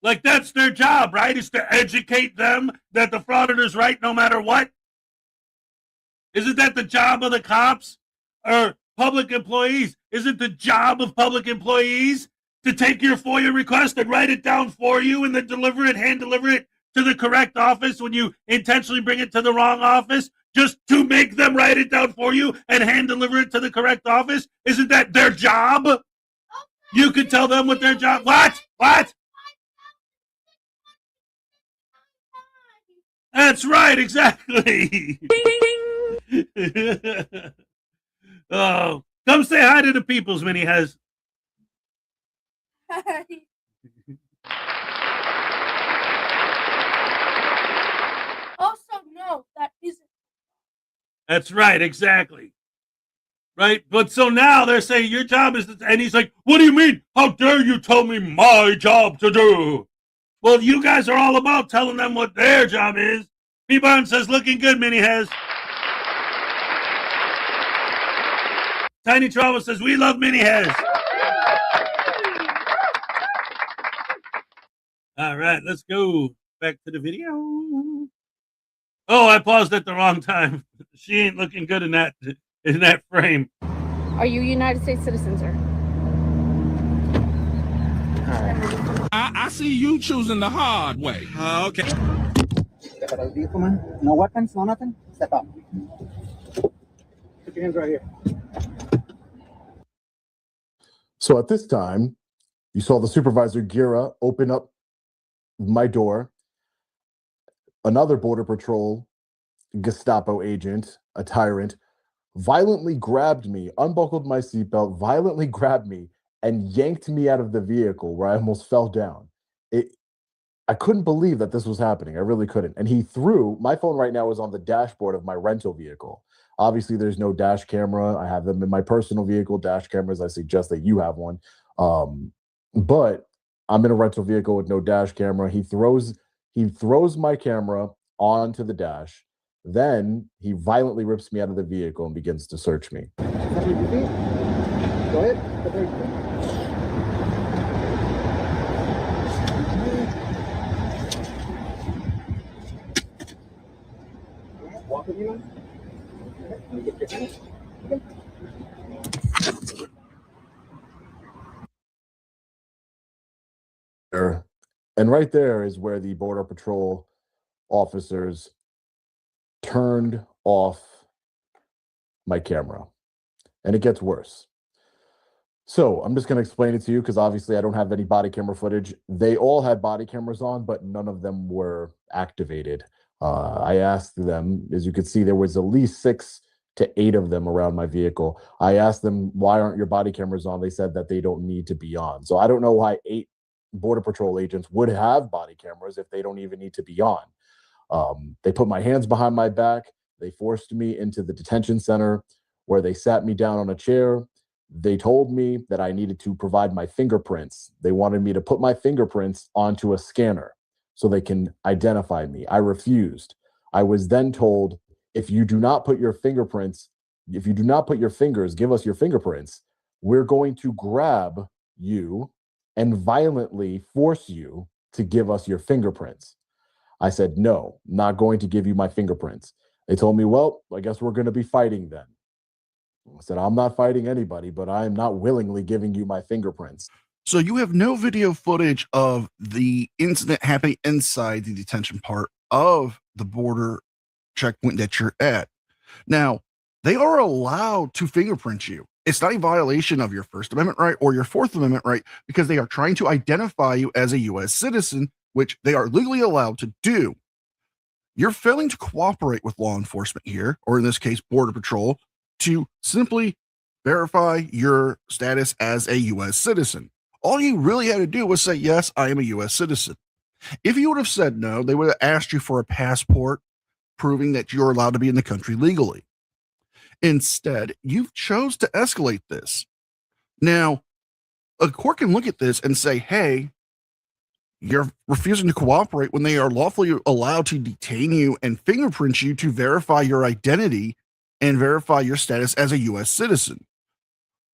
B: Like, that's their job, right? Is to educate them that the frauditor's right no matter what? Isn't that the job of the cops or public employees? Isn't the job of public employees to take your FOIA request and write it down for you and then hand deliver it to the correct office when you intentionally bring it to the wrong office, just to make them write it down for you and hand deliver it to the correct office? Isn't that their job? You could tell them what their job. What? That's right, exactly. Oh, come say hi to the peoples, Minnie has.
R: Also, no, that isn't.
B: That's right, exactly. Right? But so now they're saying your job is, and he's like, what do you mean? How dare you tell me my job to do? Well, you guys are all about telling them what their job is. P. Barnes says, looking good, Minnie has. Tiny Travel says, we love Minnie has. All right, let's go back to the video. Oh, I paused at the wrong time. She ain't looking good in that frame.
R: Are you a United States citizen, sir?
J: I see you choosing the hard way. Okay.
I: Step out of the vehicle, man. No weapons, no nothing. Step out. Put your hands right here.
O: So at this time, you saw the supervisor Gira open up my door. Another Border Patrol Gestapo agent, a tyrant, violently grabbed me, unbuckled my seatbelt, violently grabbed me, and yanked me out of the vehicle where I almost fell down. I couldn't believe that this was happening. I really couldn't. And he threw, my phone right now is on the dashboard of my rental vehicle. Obviously, there's no dash camera. I have them in my personal vehicle, dash cameras. I suggest that you have one. But I'm in a rental vehicle with no dash camera. He throws my camera onto the dash. Then he violently rips me out of the vehicle and begins to search me.
I: Go ahead. Walk with you. Let me get your hands.
O: And right there is where the Border Patrol officers turned off my camera. And it gets worse. So I'm just going to explain it to you because obviously I don't have any body camera footage. They all had body cameras on, but none of them were activated. I asked them, as you can see, there was at least 6 to 8 of them around my vehicle. I asked them, why aren't your body cameras on? They said that they don't need to be on. So I don't know why 8 Border Patrol agents would have body cameras if they don't even need to be on. They put my hands behind my back. They forced me into the detention center where they sat me down on a chair. They told me that I needed to provide my fingerprints. They wanted me to put my fingerprints onto a scanner so they can identify me. I refused. I was then told, if you do not put your fingerprints, if you do not put your fingers, give us your fingerprints, we're going to grab you and violently force you to give us your fingerprints. I said, no, not going to give you my fingerprints. They told me, well, I guess we're going to be fighting then. I said, I'm not fighting anybody, but I am not willingly giving you my fingerprints.
N: So you have no video footage of the incident happening inside the detention part of the border checkpoint that you're at. Now, they are allowed to fingerprint you. It's not a violation of your First Amendment right or your Fourth Amendment right, because they are trying to identify you as a U.S. citizen, which they are legally allowed to do. You're failing to cooperate with law enforcement here, or in this case, Border Patrol, to simply verify your status as a U.S. citizen. All you really had to do was say, yes, I am a U.S. citizen. If you would have said no, they would have asked you for a passport proving that you're allowed to be in the country legally. Instead, you've chose to escalate this. Now, a court can look at this and say, hey, you're refusing to cooperate when they are lawfully allowed to detain you and fingerprint you to verify your identity and verify your status as a U.S. citizen.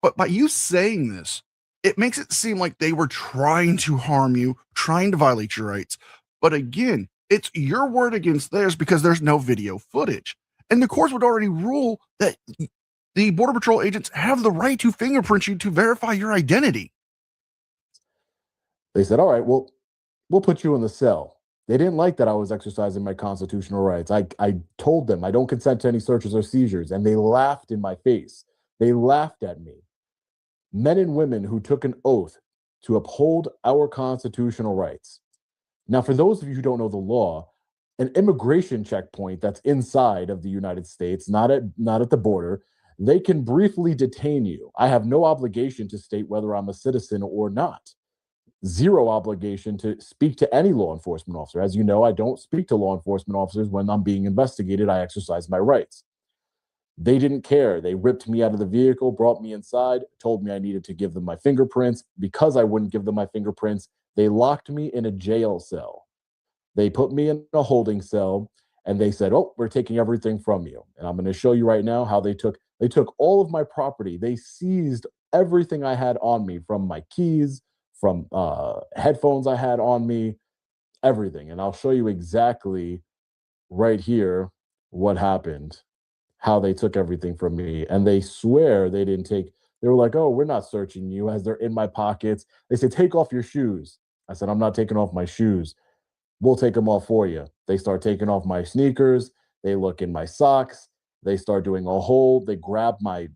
N: But by you saying this, it makes it seem like they were trying to harm you, trying to violate your rights. But again, it's your word against theirs because there's no video footage. And the courts would already rule that the Border Patrol agents have the right to fingerprint you to verify your identity.
O: They said, all right, well, we'll put you in the cell. They didn't like that I was exercising my constitutional rights. I told them I don't consent to any searches or seizures, and they laughed in my face. They laughed at me. Men and women who took an oath to uphold our constitutional rights. Now, for those of you who don't know the law, an immigration checkpoint that's inside of the United States, not at the border, they can briefly detain you. I have no obligation to state whether I'm a citizen or not. Zero obligation to speak to any law enforcement officer. As you know, I don't speak to law enforcement officers when I'm being investigated. I exercise my rights. They didn't care. They ripped me out of the vehicle, brought me inside, told me I needed to give them my fingerprints. Because I wouldn't give them my fingerprints, they locked me in a jail cell. They put me in a holding cell, and they said, oh, we're taking everything from you. And I'm going to show you right now how they took all of my property. They seized everything I had on me, from my keys, from headphones I had on me, everything. And I'll show you exactly right here what happened, how they took everything from me. And they swear they didn't take, they were like, oh, we're not searching you, as they're in my pockets. They said, take off your shoes. I said, I'm not taking off my shoes. We'll take them off for you. They start taking off my sneakers. They look in my socks. They start doing a hole. They grab my,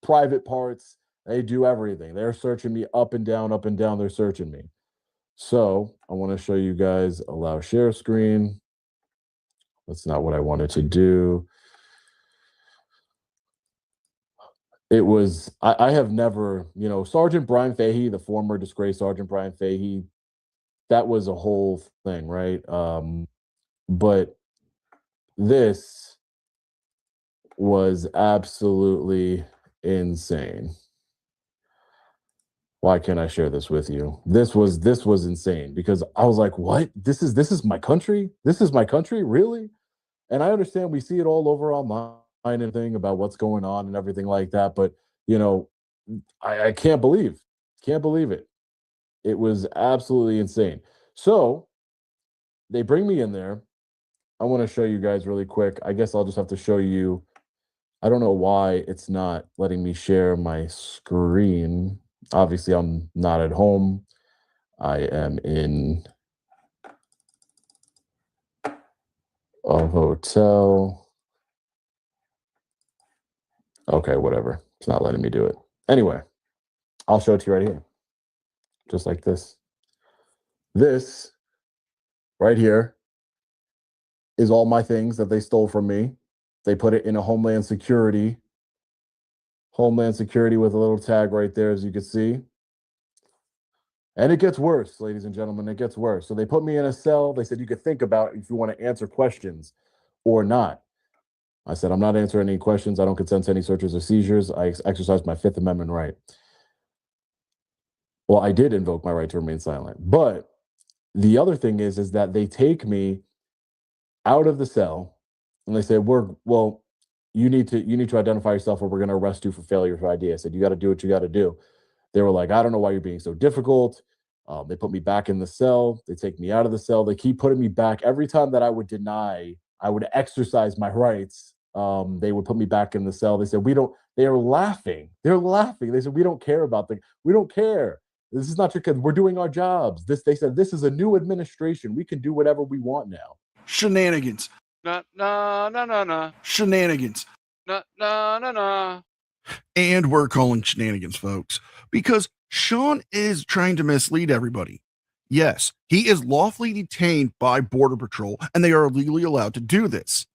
O: private parts. They do everything. They're searching me up and down, up and down. They're searching me. So I want to show you guys, allow share screen. That's not what I wanted to do. It was, I have never, Sergeant Brian Fahey, the former disgraced Sergeant Brian Fahey, that was a whole thing, right? But this was absolutely insane. Why can't I share this with you? This was insane, because I was like, what? This is my country? This is my country? Really? And I understand we see it all over online and everything about what's going on and everything like that. But, I can't believe it. It was absolutely insane. So they bring me in there. I want to show you guys really quick. I guess I'll just have to show you. I don't know why it's not letting me share my screen. Obviously, I'm not at home. I am in a hotel. Okay, whatever. It's not letting me do it. Anyway, I'll show it to you right here. Just like this. This right here is all my things that they stole from me. They put it in a Homeland Security with a little tag right there, as you can see. And it gets worse, ladies and gentlemen, it gets worse. So they put me in a cell. They said, you could think about if you want to answer questions or not. I said, I'm not answering any questions. I don't consent to any searches or seizures. I exercise my Fifth Amendment right. Well, I did invoke my right to remain silent. But the other thing is that they take me out of the cell. And they said, you need to identify yourself or we're going to arrest you for failure of ID. I said, you got to do what you got to do. They were like, I don't know why you're being so difficult. They put me back in the cell. They take me out of the cell. They keep putting me back. Every time that I would exercise my rights, they would put me back in the cell. They said, they're laughing. They're laughing. They said, we don't care we don't care. This is not your kid. We're doing our jobs. They said, this is a new administration. We can do whatever we want now.
N: Shenanigans. Shenanigans. And we're calling shenanigans, folks, because Sean is trying to mislead everybody. Yes, he is lawfully detained by Border Patrol, and they are legally allowed to do this.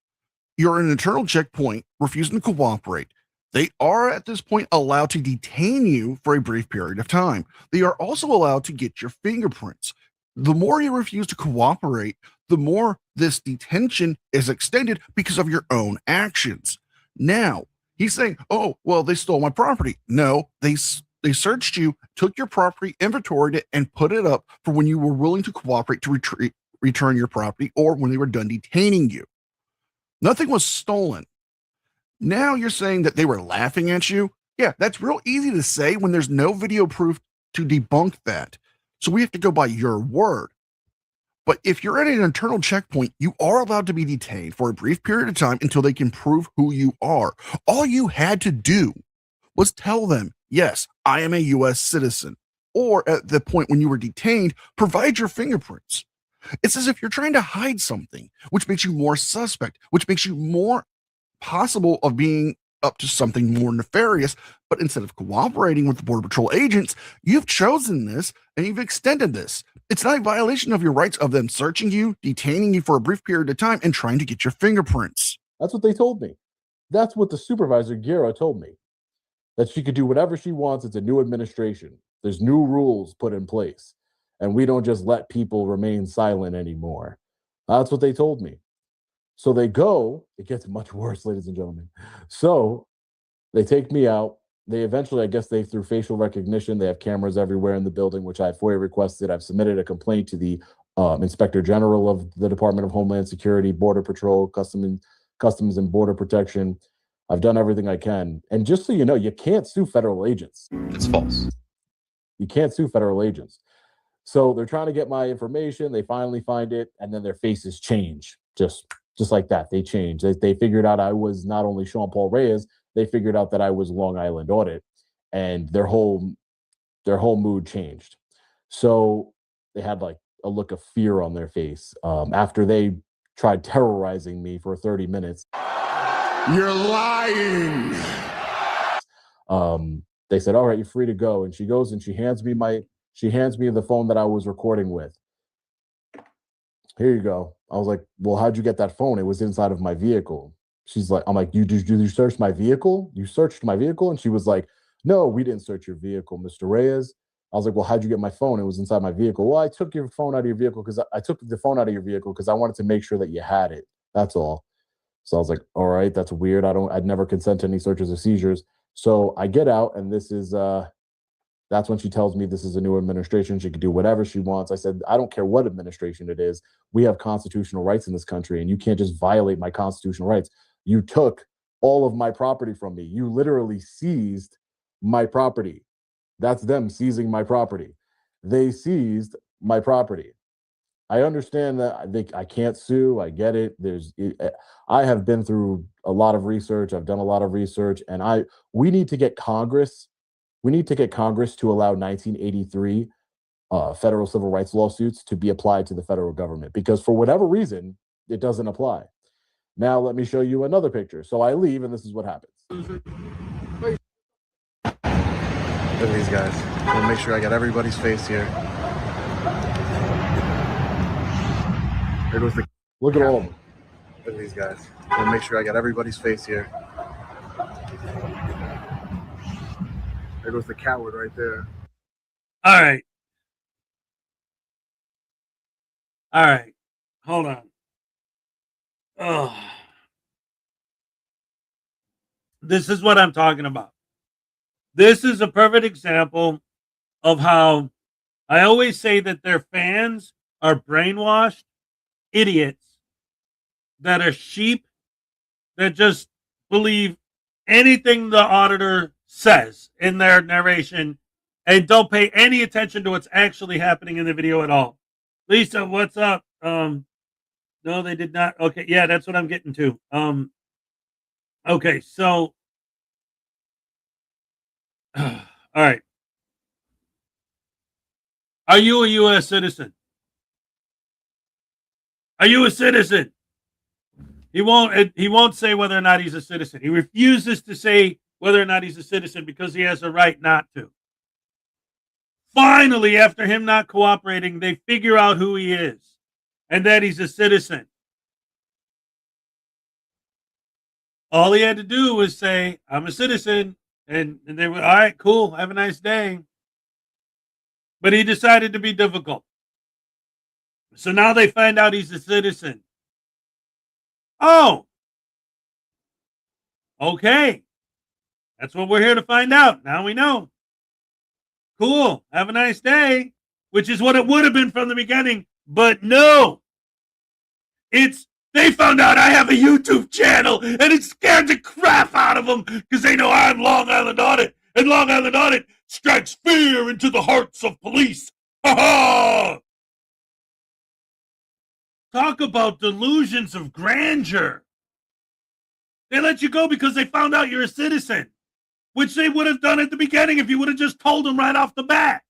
N: You're an internal checkpoint, refusing to cooperate. They are at this point allowed to detain you for a brief period of time. They are also allowed to get your fingerprints. The more you refuse to cooperate, the more this detention is extended because of your own actions. Now, he's saying, oh, well, they stole my property. No, they searched you, took your property, inventoried it, and put it up for when you were willing to cooperate to return your property or when they were done detaining you. Nothing was stolen. Now you're saying that they were laughing at you? Yeah, that's real easy to say when there's no video proof to debunk that. So we have to go by your word. But if you're at an internal checkpoint, you are allowed to be detained for a brief period of time until they can prove who you are. All you had to do was tell them, yes, I am a U.S. citizen. Or at the point when you were detained, provide your fingerprints. It's as if you're trying to hide something, which makes you more suspect, which makes you more possible of being up to something more nefarious. But instead of cooperating with the Border Patrol agents, you've chosen this and you've extended this. It's not a violation of your rights of them searching you, detaining you for a brief period of time, and trying to get your fingerprints.
O: That's what they told me. That's what the supervisor, Gira, told me. That she could do whatever she wants. It's a new administration. There's new rules put in place. And we don't just let people remain silent anymore. That's what they told me. So they go, it gets much worse, ladies and gentlemen. So they take me out. They eventually, I guess through facial recognition, they have cameras everywhere in the building, which I FOIA requested. I've submitted a complaint to the Inspector General of the Department of Homeland Security, Border Patrol, Customs and Border Protection. I've done everything I can. And just so you know, you can't sue federal agents.
D: It's false.
O: You can't sue federal agents. So they're trying to get my information. They finally find it, and then their faces change. Just like that. They change. They figured out I was not only Sean Paul Reyes, they figured out that I was Long Island Audit, and their whole mood changed. So they had like a look of fear on their face after they tried terrorizing me for 30 minutes.
N: You're lying.
O: They said, all right, you're free to go. And she goes and she hands me the phone that I was recording with. Here you go. I was like, well, how'd you get that phone? It was inside of my vehicle. She's like, I'm like, did you search my vehicle? You searched my vehicle? And she was like, no, we didn't search your vehicle, Mr. Reyes. I was like, well, how'd you get my phone? It was inside my vehicle. Well, I took your phone out of your vehicle because I wanted to make sure that you had it. That's all. So I was like, all right, that's weird. I'd never consent to any searches or seizures. So I get out, and this is that's when she tells me this is a new administration. She can do whatever she wants. I said, I don't care what administration it is. We have constitutional rights in this country, and you can't just violate my constitutional rights. You took all of my property from me. You literally seized my property. That's them seizing my property. They seized my property. I understand that I can't sue. I get it. I have been through a lot of research. I've done a lot of research, and we need to get Congress. We need to get Congress to allow 1983 federal civil rights lawsuits to be applied to the federal government, because for whatever reason, it doesn't apply. Now, let me show you another picture. So I leave, and this is what happens.
N: Look at these guys. I'm gonna make sure I got everybody's face here. There goes the.
O: Look at all of them.
N: Look at these guys. I'm gonna make sure I got everybody's face here. There goes the coward right there.
B: All right. All right. Hold on. Oh. This is what I'm talking about. This is a perfect example of how I always say that their fans are brainwashed idiots that are sheep that just believe anything the auditor says in their narration and don't pay any attention to what's actually happening in the video at all. Lisa, what's up? No, they did not. Okay, yeah, that's what I'm getting to. Okay, so all right. Are you a U.S. citizen? Are you a citizen? He won't say whether or not he's a citizen. He refuses to say whether or not he's a citizen because he has a right not to. Finally, after him not cooperating, they figure out who he is and that he's a citizen. All he had to do was say, I'm a citizen. And they were, all right, cool. Have a nice day. But he decided to be difficult. So now they find out he's a citizen. Oh, okay. That's what we're here to find out. Now we know. Cool. Have a nice day. Which is what it would have been from the beginning. But no. They found out I have a YouTube channel and it scared the crap out of them because they know I'm Long Island Audit. And Long Island Audit strikes fear into the hearts of police. Ha ha! Talk about delusions of grandeur. They let you go because they found out you're a citizen, which they would have done at the beginning if you would have just told them right off the bat.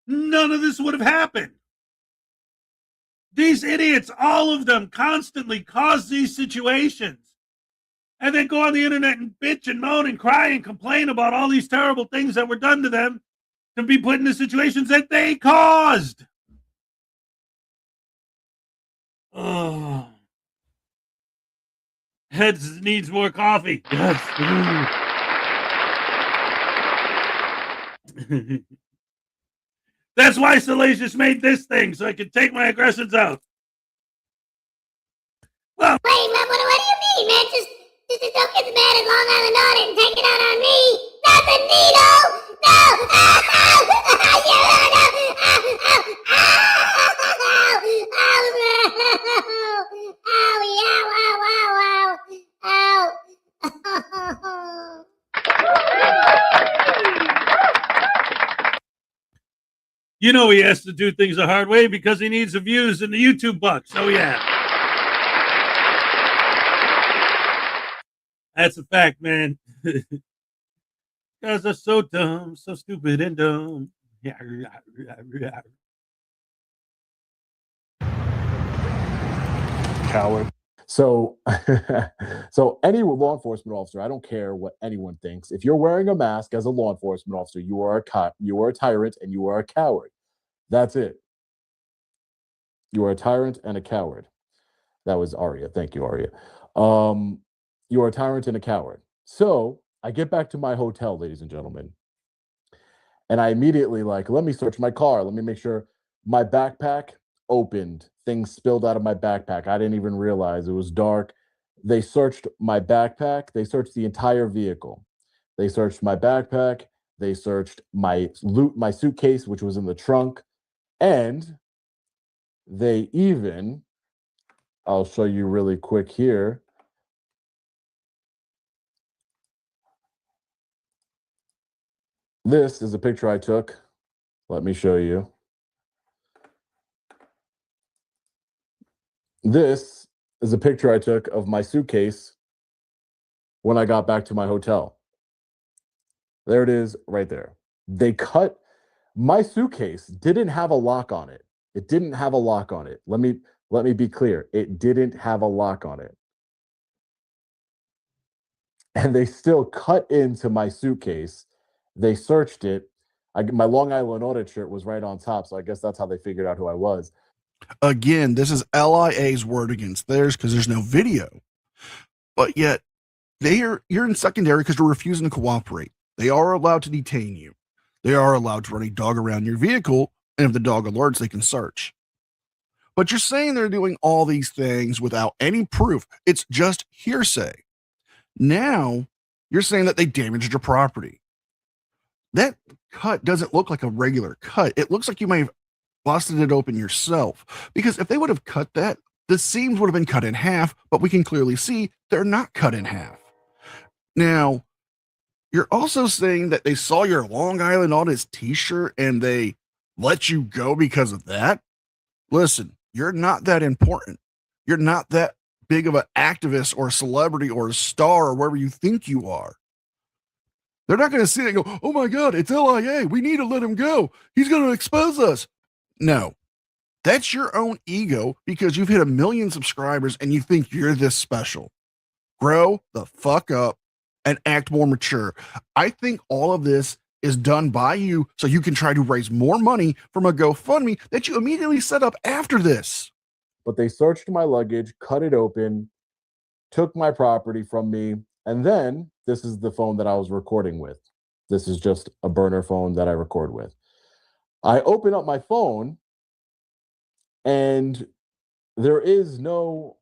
B: None of this would have happened. These idiots, all of them, constantly cause these situations and then go on the internet and bitch and moan and cry and complain about all these terrible things that were done to them to be put in the situations that they caused. Oh. Heads needs more coffee. Yes. That's why Salacious made this thing, so I could take my aggressions out. Well,
A: wait, man, what do you mean, man? Just don't get mad at Long Island Audit and take it out on me. Nothing, Nino. No.
B: You know he has to do things the hard way because he needs the views and the YouTube bucks. Oh, yeah. That's a fact, man. Guys are so dumb, so stupid and dumb.
O: Coward. So, so any law enforcement officer, I don't care what anyone thinks. If you're wearing a mask as a law enforcement officer, you are a tyrant and you are a coward. That's it. You are a tyrant and a coward. That was Aria. Thank you, Aria. You are a tyrant and a coward. So I get back to my hotel, ladies and gentlemen, and I immediately let me search my car. Let me make sure my backpack opened. Things spilled out of my backpack. I didn't even realize it was dark. They searched my backpack. They searched the entire vehicle. They searched my backpack. They searched my suitcase, which was in the trunk. And they even, I'll show you really quick here. This is a picture I took. Let me show you. This is a picture I took of my suitcase when I got back to my hotel. There it is right there. They cut my suitcase, didn't have a lock on it. It didn't have a lock on it. Let me be clear. It didn't have a lock on it. And they still cut into my suitcase. They searched it. My Long Island Audit shirt was right on top, so I guess that's how they figured out who I was.
N: Again, this is LIA's word against theirs because there's no video. But yet, you're in secondary because they're refusing to cooperate. They are allowed to detain you. They are allowed to run a dog around your vehicle, and if the dog alerts, they can search. But you're saying they're doing all these things without any proof. It's just hearsay. Now, you're saying that they damaged your property. That cut doesn't look like a regular cut. It looks like you may have busted it open yourself. Because if they would have cut that The seams would have been cut in half, but we can clearly see they're not cut in half. Now, you're also saying that they saw your Long Island Audits t-shirt and they let you go because of that? Listen, you're not that important. You're not that big of an activist or a celebrity or a star or wherever you think you are. They're not going to see it and go, oh my God, it's LIA. We need to let him go. He's going to expose us. No, that's your own ego because you've hit 1 million subscribers and you think you're this special. Grow the fuck up and act more mature. I think all of this is done by you so you can try to raise more money from a GoFundMe that you immediately set up after this.
O: But they searched my luggage, cut it open, took my property from me, and then this is the phone that I was recording with. This is just a burner phone that I record with. I open up my phone and there is no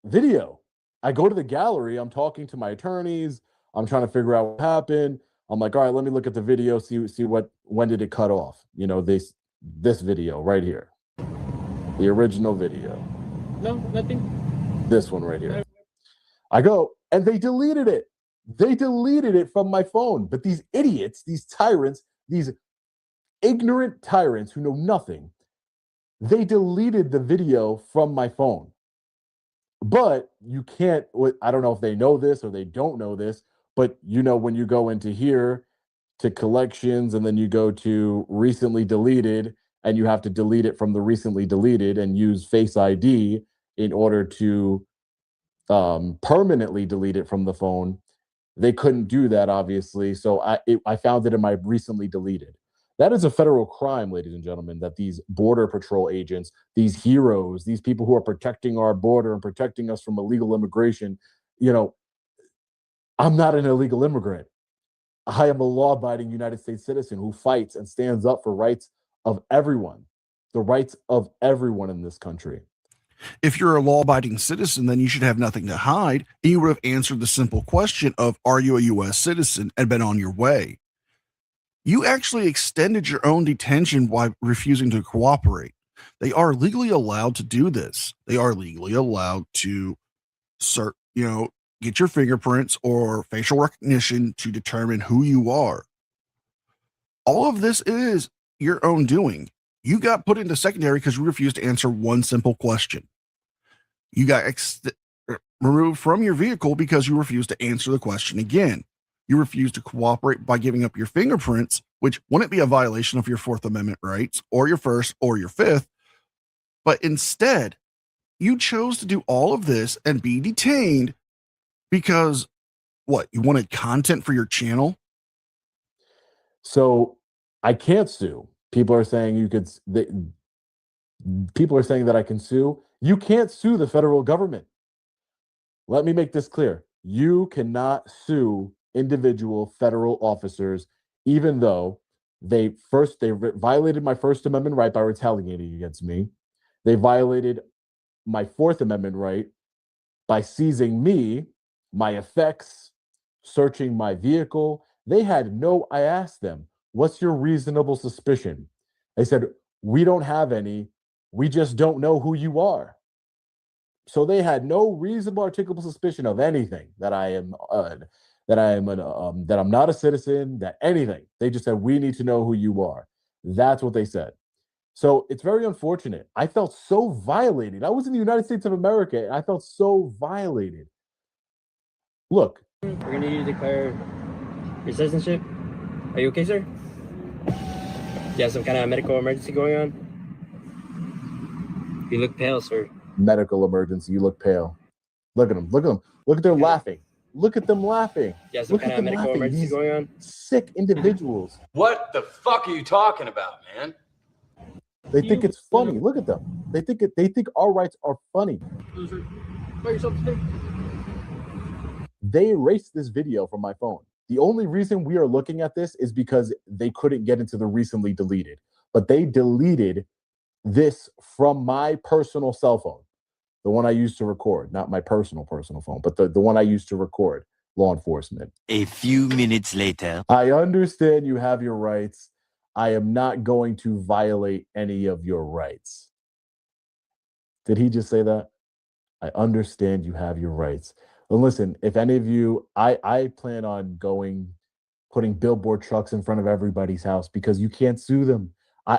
O: video. I go to the gallery, I'm talking to my attorneys, I'm trying to figure out what happened. I'm like, all right, let me look at the video, see when did it cut off? You know, this video right here. The original video.
P: No, nothing.
O: This one right here. I go, and they deleted it. They deleted it from my phone. But these idiots, these tyrants, these ignorant tyrants who know nothing, they deleted the video from my phone. But you can't, I don't know if they know this or they don't know this, but you know, when you go into here to collections and then you go to recently deleted and you have to delete it from the recently deleted and use Face ID in order to permanently delete it from the phone. They couldn't do that, obviously. So I found it in my recently deleted. That is a federal crime, ladies and gentlemen, that these border patrol agents, these heroes, these people who are protecting our border and protecting us from illegal immigration, you know, I'm not an illegal immigrant. I am a law-abiding United States citizen who fights and stands up for rights of everyone, the rights of everyone in this country.
N: If you're a law-abiding citizen, then you should have nothing to hide, and you would have answered the simple question of, are you a U.S. citizen, and been on your way. You actually extended your own detention by refusing to cooperate. They are legally allowed to do this. They are legally allowed to get your fingerprints or facial recognition to determine who you are. All of this is your own doing. You got put into secondary because you refused to answer one simple question. You got removed from your vehicle because you refused to answer the question again. You refused to cooperate by giving up your fingerprints, which wouldn't be a violation of your Fourth Amendment rights or your First or your Fifth. But instead, you chose to do all of this and be detained because what? You wanted content for your channel?
O: So I can't sue. People are saying people are saying that I can sue. You can't sue the federal government. Let me make this clear. You cannot sue individual federal officers, even though they violated my First Amendment right by retaliating against me. They violated my Fourth Amendment right by seizing me, my effects, searching my vehicle. I asked them, what's your reasonable suspicion? They said, we don't have any. We just don't know who you are. So they had no reasonable articulable suspicion of anything, that I'm not a citizen, that anything. They just said, we need to know who you are. That's what they said. So it's very unfortunate. I felt so violated. I was in the United States of America and I felt so violated. Look.
P: We're going to need you to declare your citizenship. Are you okay, sir? Do you have some kind of medical emergency going on? You look pale, sir.
O: Medical emergency. You look pale. Look at them. Look at them. Look at them laughing. Look at them laughing.
P: Yeah, some kind of medical emergency going on.
O: Sick individuals.
L: What the fuck are you talking about, man?
O: They think it's funny. Look at them. They think our rights are funny. They erased this video from my phone. The only reason we are looking at this is because they couldn't get into the recently deleted. But they deleted this from my personal cell phone. The one I used to record, not my personal phone, but the one I used to record law enforcement.
K: A few minutes later.
O: I understand you have your rights. I am not going to violate any of your rights. Did he just say that? I understand you have your rights. And listen, if any of you, I plan on putting billboard trucks in front of everybody's house because you can't sue them.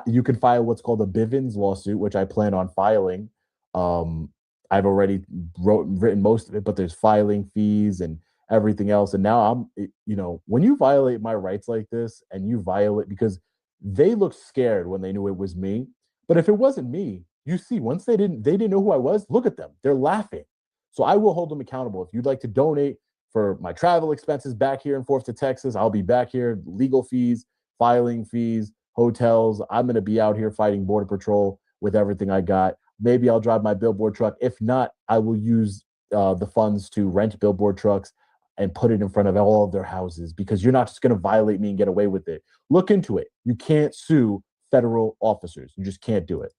O: You can file what's called a Bivens lawsuit, which I plan on filing. I've already written most of it, but there's filing fees and everything else. And now when you violate my rights like this and you violate, because they looked scared when they knew it was me. But if it wasn't me, you see, once they didn't know who I was, look at them. They're laughing. So I will hold them accountable. If you'd like to donate for my travel expenses back here and forth to Texas, I'll be back here, legal fees, filing fees, hotels. I'm going to be out here fighting Border Patrol with everything I got. Maybe I'll drive my billboard truck. If not, I will use the funds to rent billboard trucks and put it in front of all of their houses, because you're not just going to violate me and get away with it. Look into it. You can't sue federal officers. You just can't do it.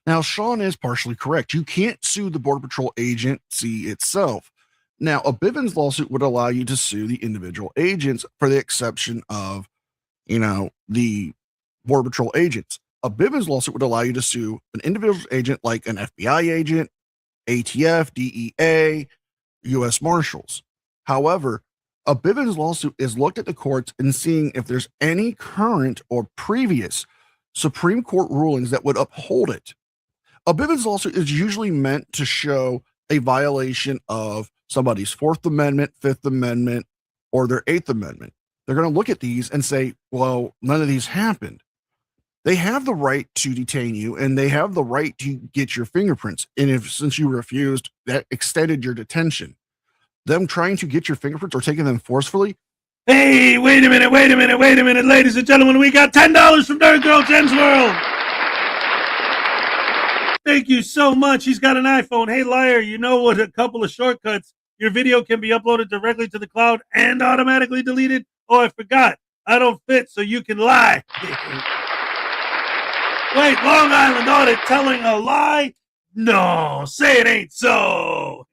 N: Now, Sean is partially correct. You can't sue the Border Patrol agency itself. Now, a Bivens lawsuit would allow you to sue the individual agents for the exception of, the Border Patrol agents. A Bivens lawsuit would allow you to sue an individual agent like an FBI agent, ATF, DEA, U.S. Marshals. However, a Bivens lawsuit is looked at the courts and seeing if there's any current or previous Supreme Court rulings that would uphold it. A Bivens lawsuit is usually meant to show a violation of somebody's Fourth Amendment, Fifth Amendment, or their Eighth Amendment. They're going to look at these and say, well, none of these happened. They have the right to detain you and they have the right to get your fingerprints. And since you refused, that extended your detention. Them trying to get your fingerprints or taking them forcefully.
B: Hey, wait a minute, ladies and gentlemen. We got $10 from Nerd Girl Jen's World. Thank you so much. He's got an iPhone. Hey, liar, you know what? A couple of shortcuts. Your video can be uploaded directly to the cloud and automatically deleted. Oh, I forgot. I don't fit, so you can lie. Wait, Long Island Audit telling a lie? No, say it ain't so.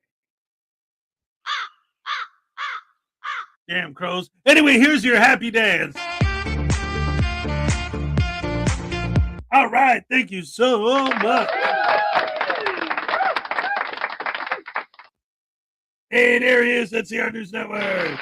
B: Damn crows. Anyway, here's your happy dance. All right, thank you so much. Hey, there he is. That's the Art News Network.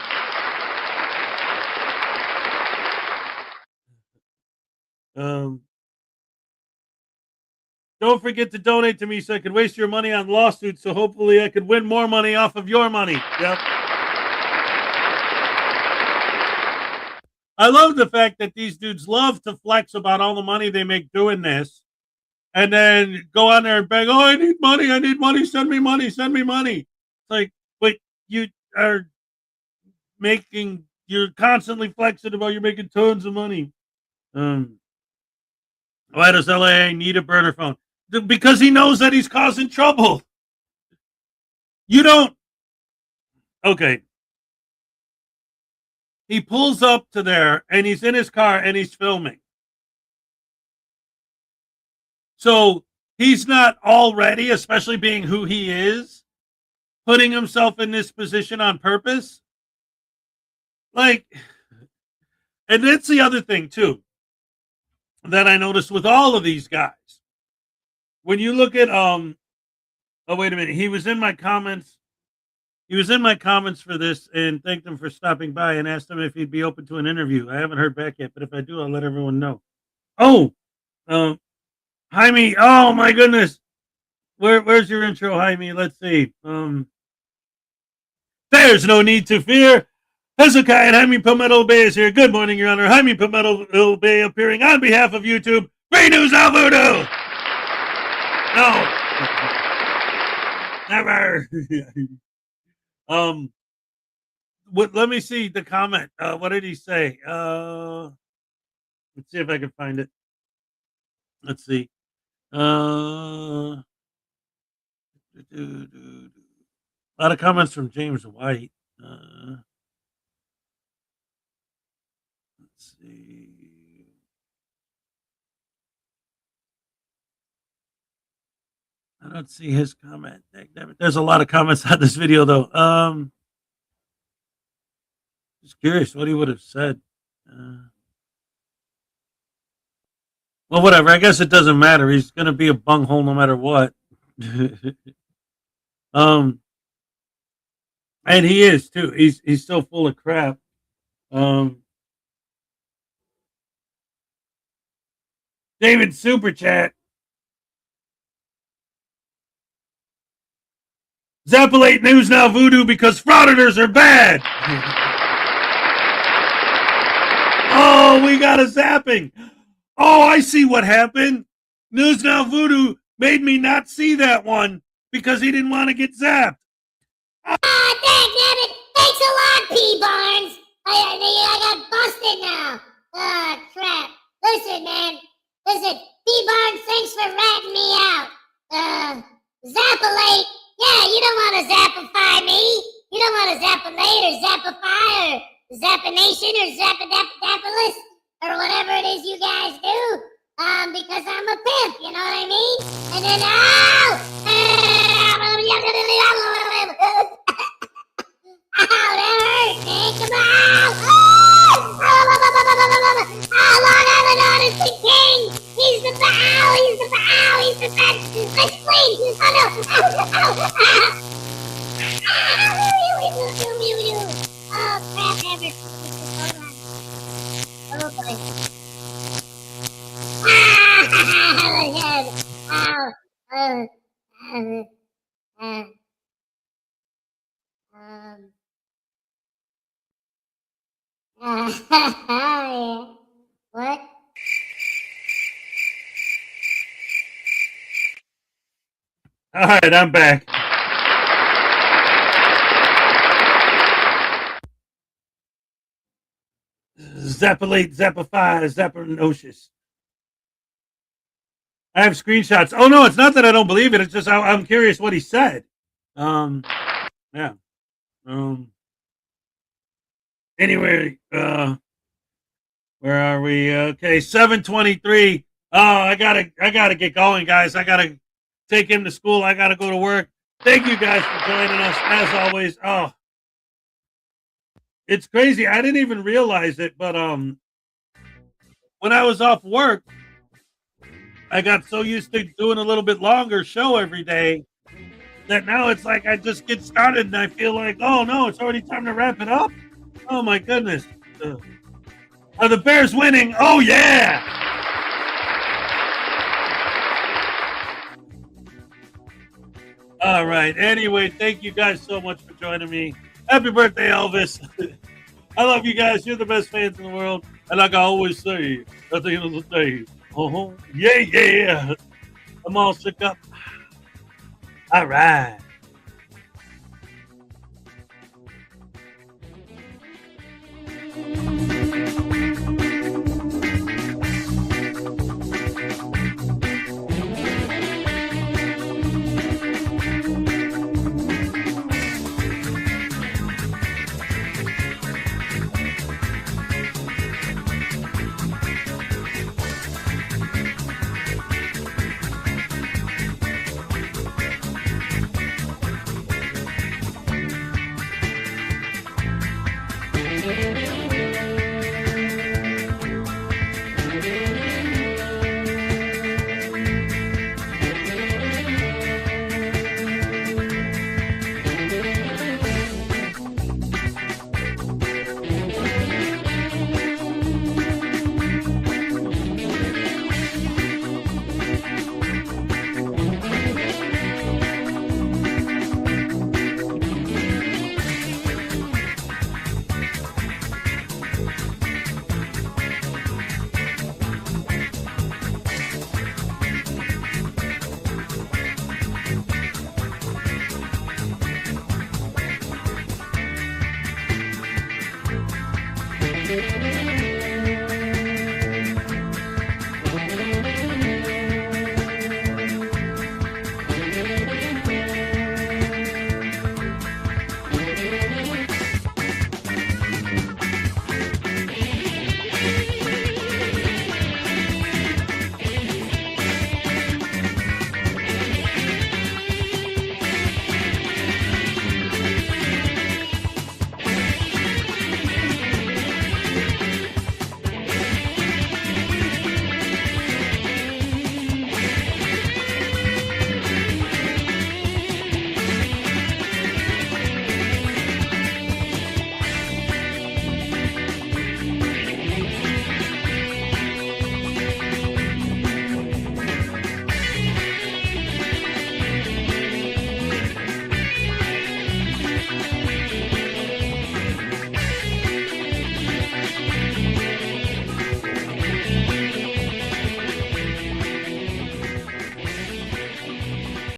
B: Don't forget to donate to me so I could waste your money on lawsuits, so hopefully I could win more money off of your money. Yep. I love the fact that these dudes love to flex about all the money they make doing this and then go on there and beg, oh, I need money, send me money. It's like, but you are you're constantly flexing about you're making tons of money. Why does LAA need a burner phone? Because he knows that he's causing trouble. You don't. Okay. He pulls up to there and he's in his car and he's filming. So he's not already, especially being who he is, putting himself in this position on purpose. Like, and that's the other thing too that I noticed with all of these guys. When you look at oh wait a minute, he was in my comments for this and thanked him for stopping by and asked him if he'd be open to an interview. I haven't heard back yet, but if I do, I'll let everyone know. Jaime, oh my goodness. Where's your intro, Jaime? Let's see. There's no need to fear. Hezokuai and Jaime Palmetto Bay is here. Good morning, Your Honor. Jaime Palmetto Bay appearing on behalf of YouTube. Free news al voodoo. No. Never. Let me see the comment. What did he say? Let's see if I can find it. Let's see. A lot of comments from James White. Let's see. I don't see his comment. There's a lot of comments on this video, though. Just curious what he would have said. Well, whatever. I guess it doesn't matter. He's going to be a bunghole no matter what. And he is too. He's so full of crap. David Super Chat. Zappalate News Now Voodoo because frauditors are bad. Oh, we got a zapping. Oh, I see what happened. News Now Voodoo made me not see that one because he didn't want to get zapped.
A: Ah, dang it. Thanks a lot, P. Barnes. I got busted now. Ah, crap. Listen, man. Listen, P. Barnes, thanks for ratting me out. Zappalate. Yeah, you don't want to zappify me. You don't want to zappalate or zappify or zappination or zappadappalis or whatever it is you guys do. Because I'm a pimp, you know what I mean? And then, ow, that hurt, man. Come on. Long Island Audit's the king. He's the bow. He's the bow. He's the best. Let's play. Oh, no. Oh, crap, Everett. Hold on. Oh, boy. What?
B: All right, I'm back. Zappalate, Zappify, Zappanocious. I have screenshots. Oh no, it's not that I don't believe it. It's just I'm curious what he said. Yeah. Anyway, where are we? Okay, 7:23. Oh, I gotta get going, guys. I gotta take him to school. I gotta go to work. Thank you guys for joining us as always. Oh, it's crazy. I didn't even realize it, but when I was off work, I got so used to doing a little bit longer show every day that now it's like I just get started and I feel like, oh no, it's already time to wrap it up. Oh my goodness. Are the Bears winning? Oh yeah. All right. Anyway, thank you guys so much for joining me. Happy birthday, Elvis. I love you guys. You're the best fans in the world. And like I always say, at the end of the day, yeah. I'm all shook up. All right.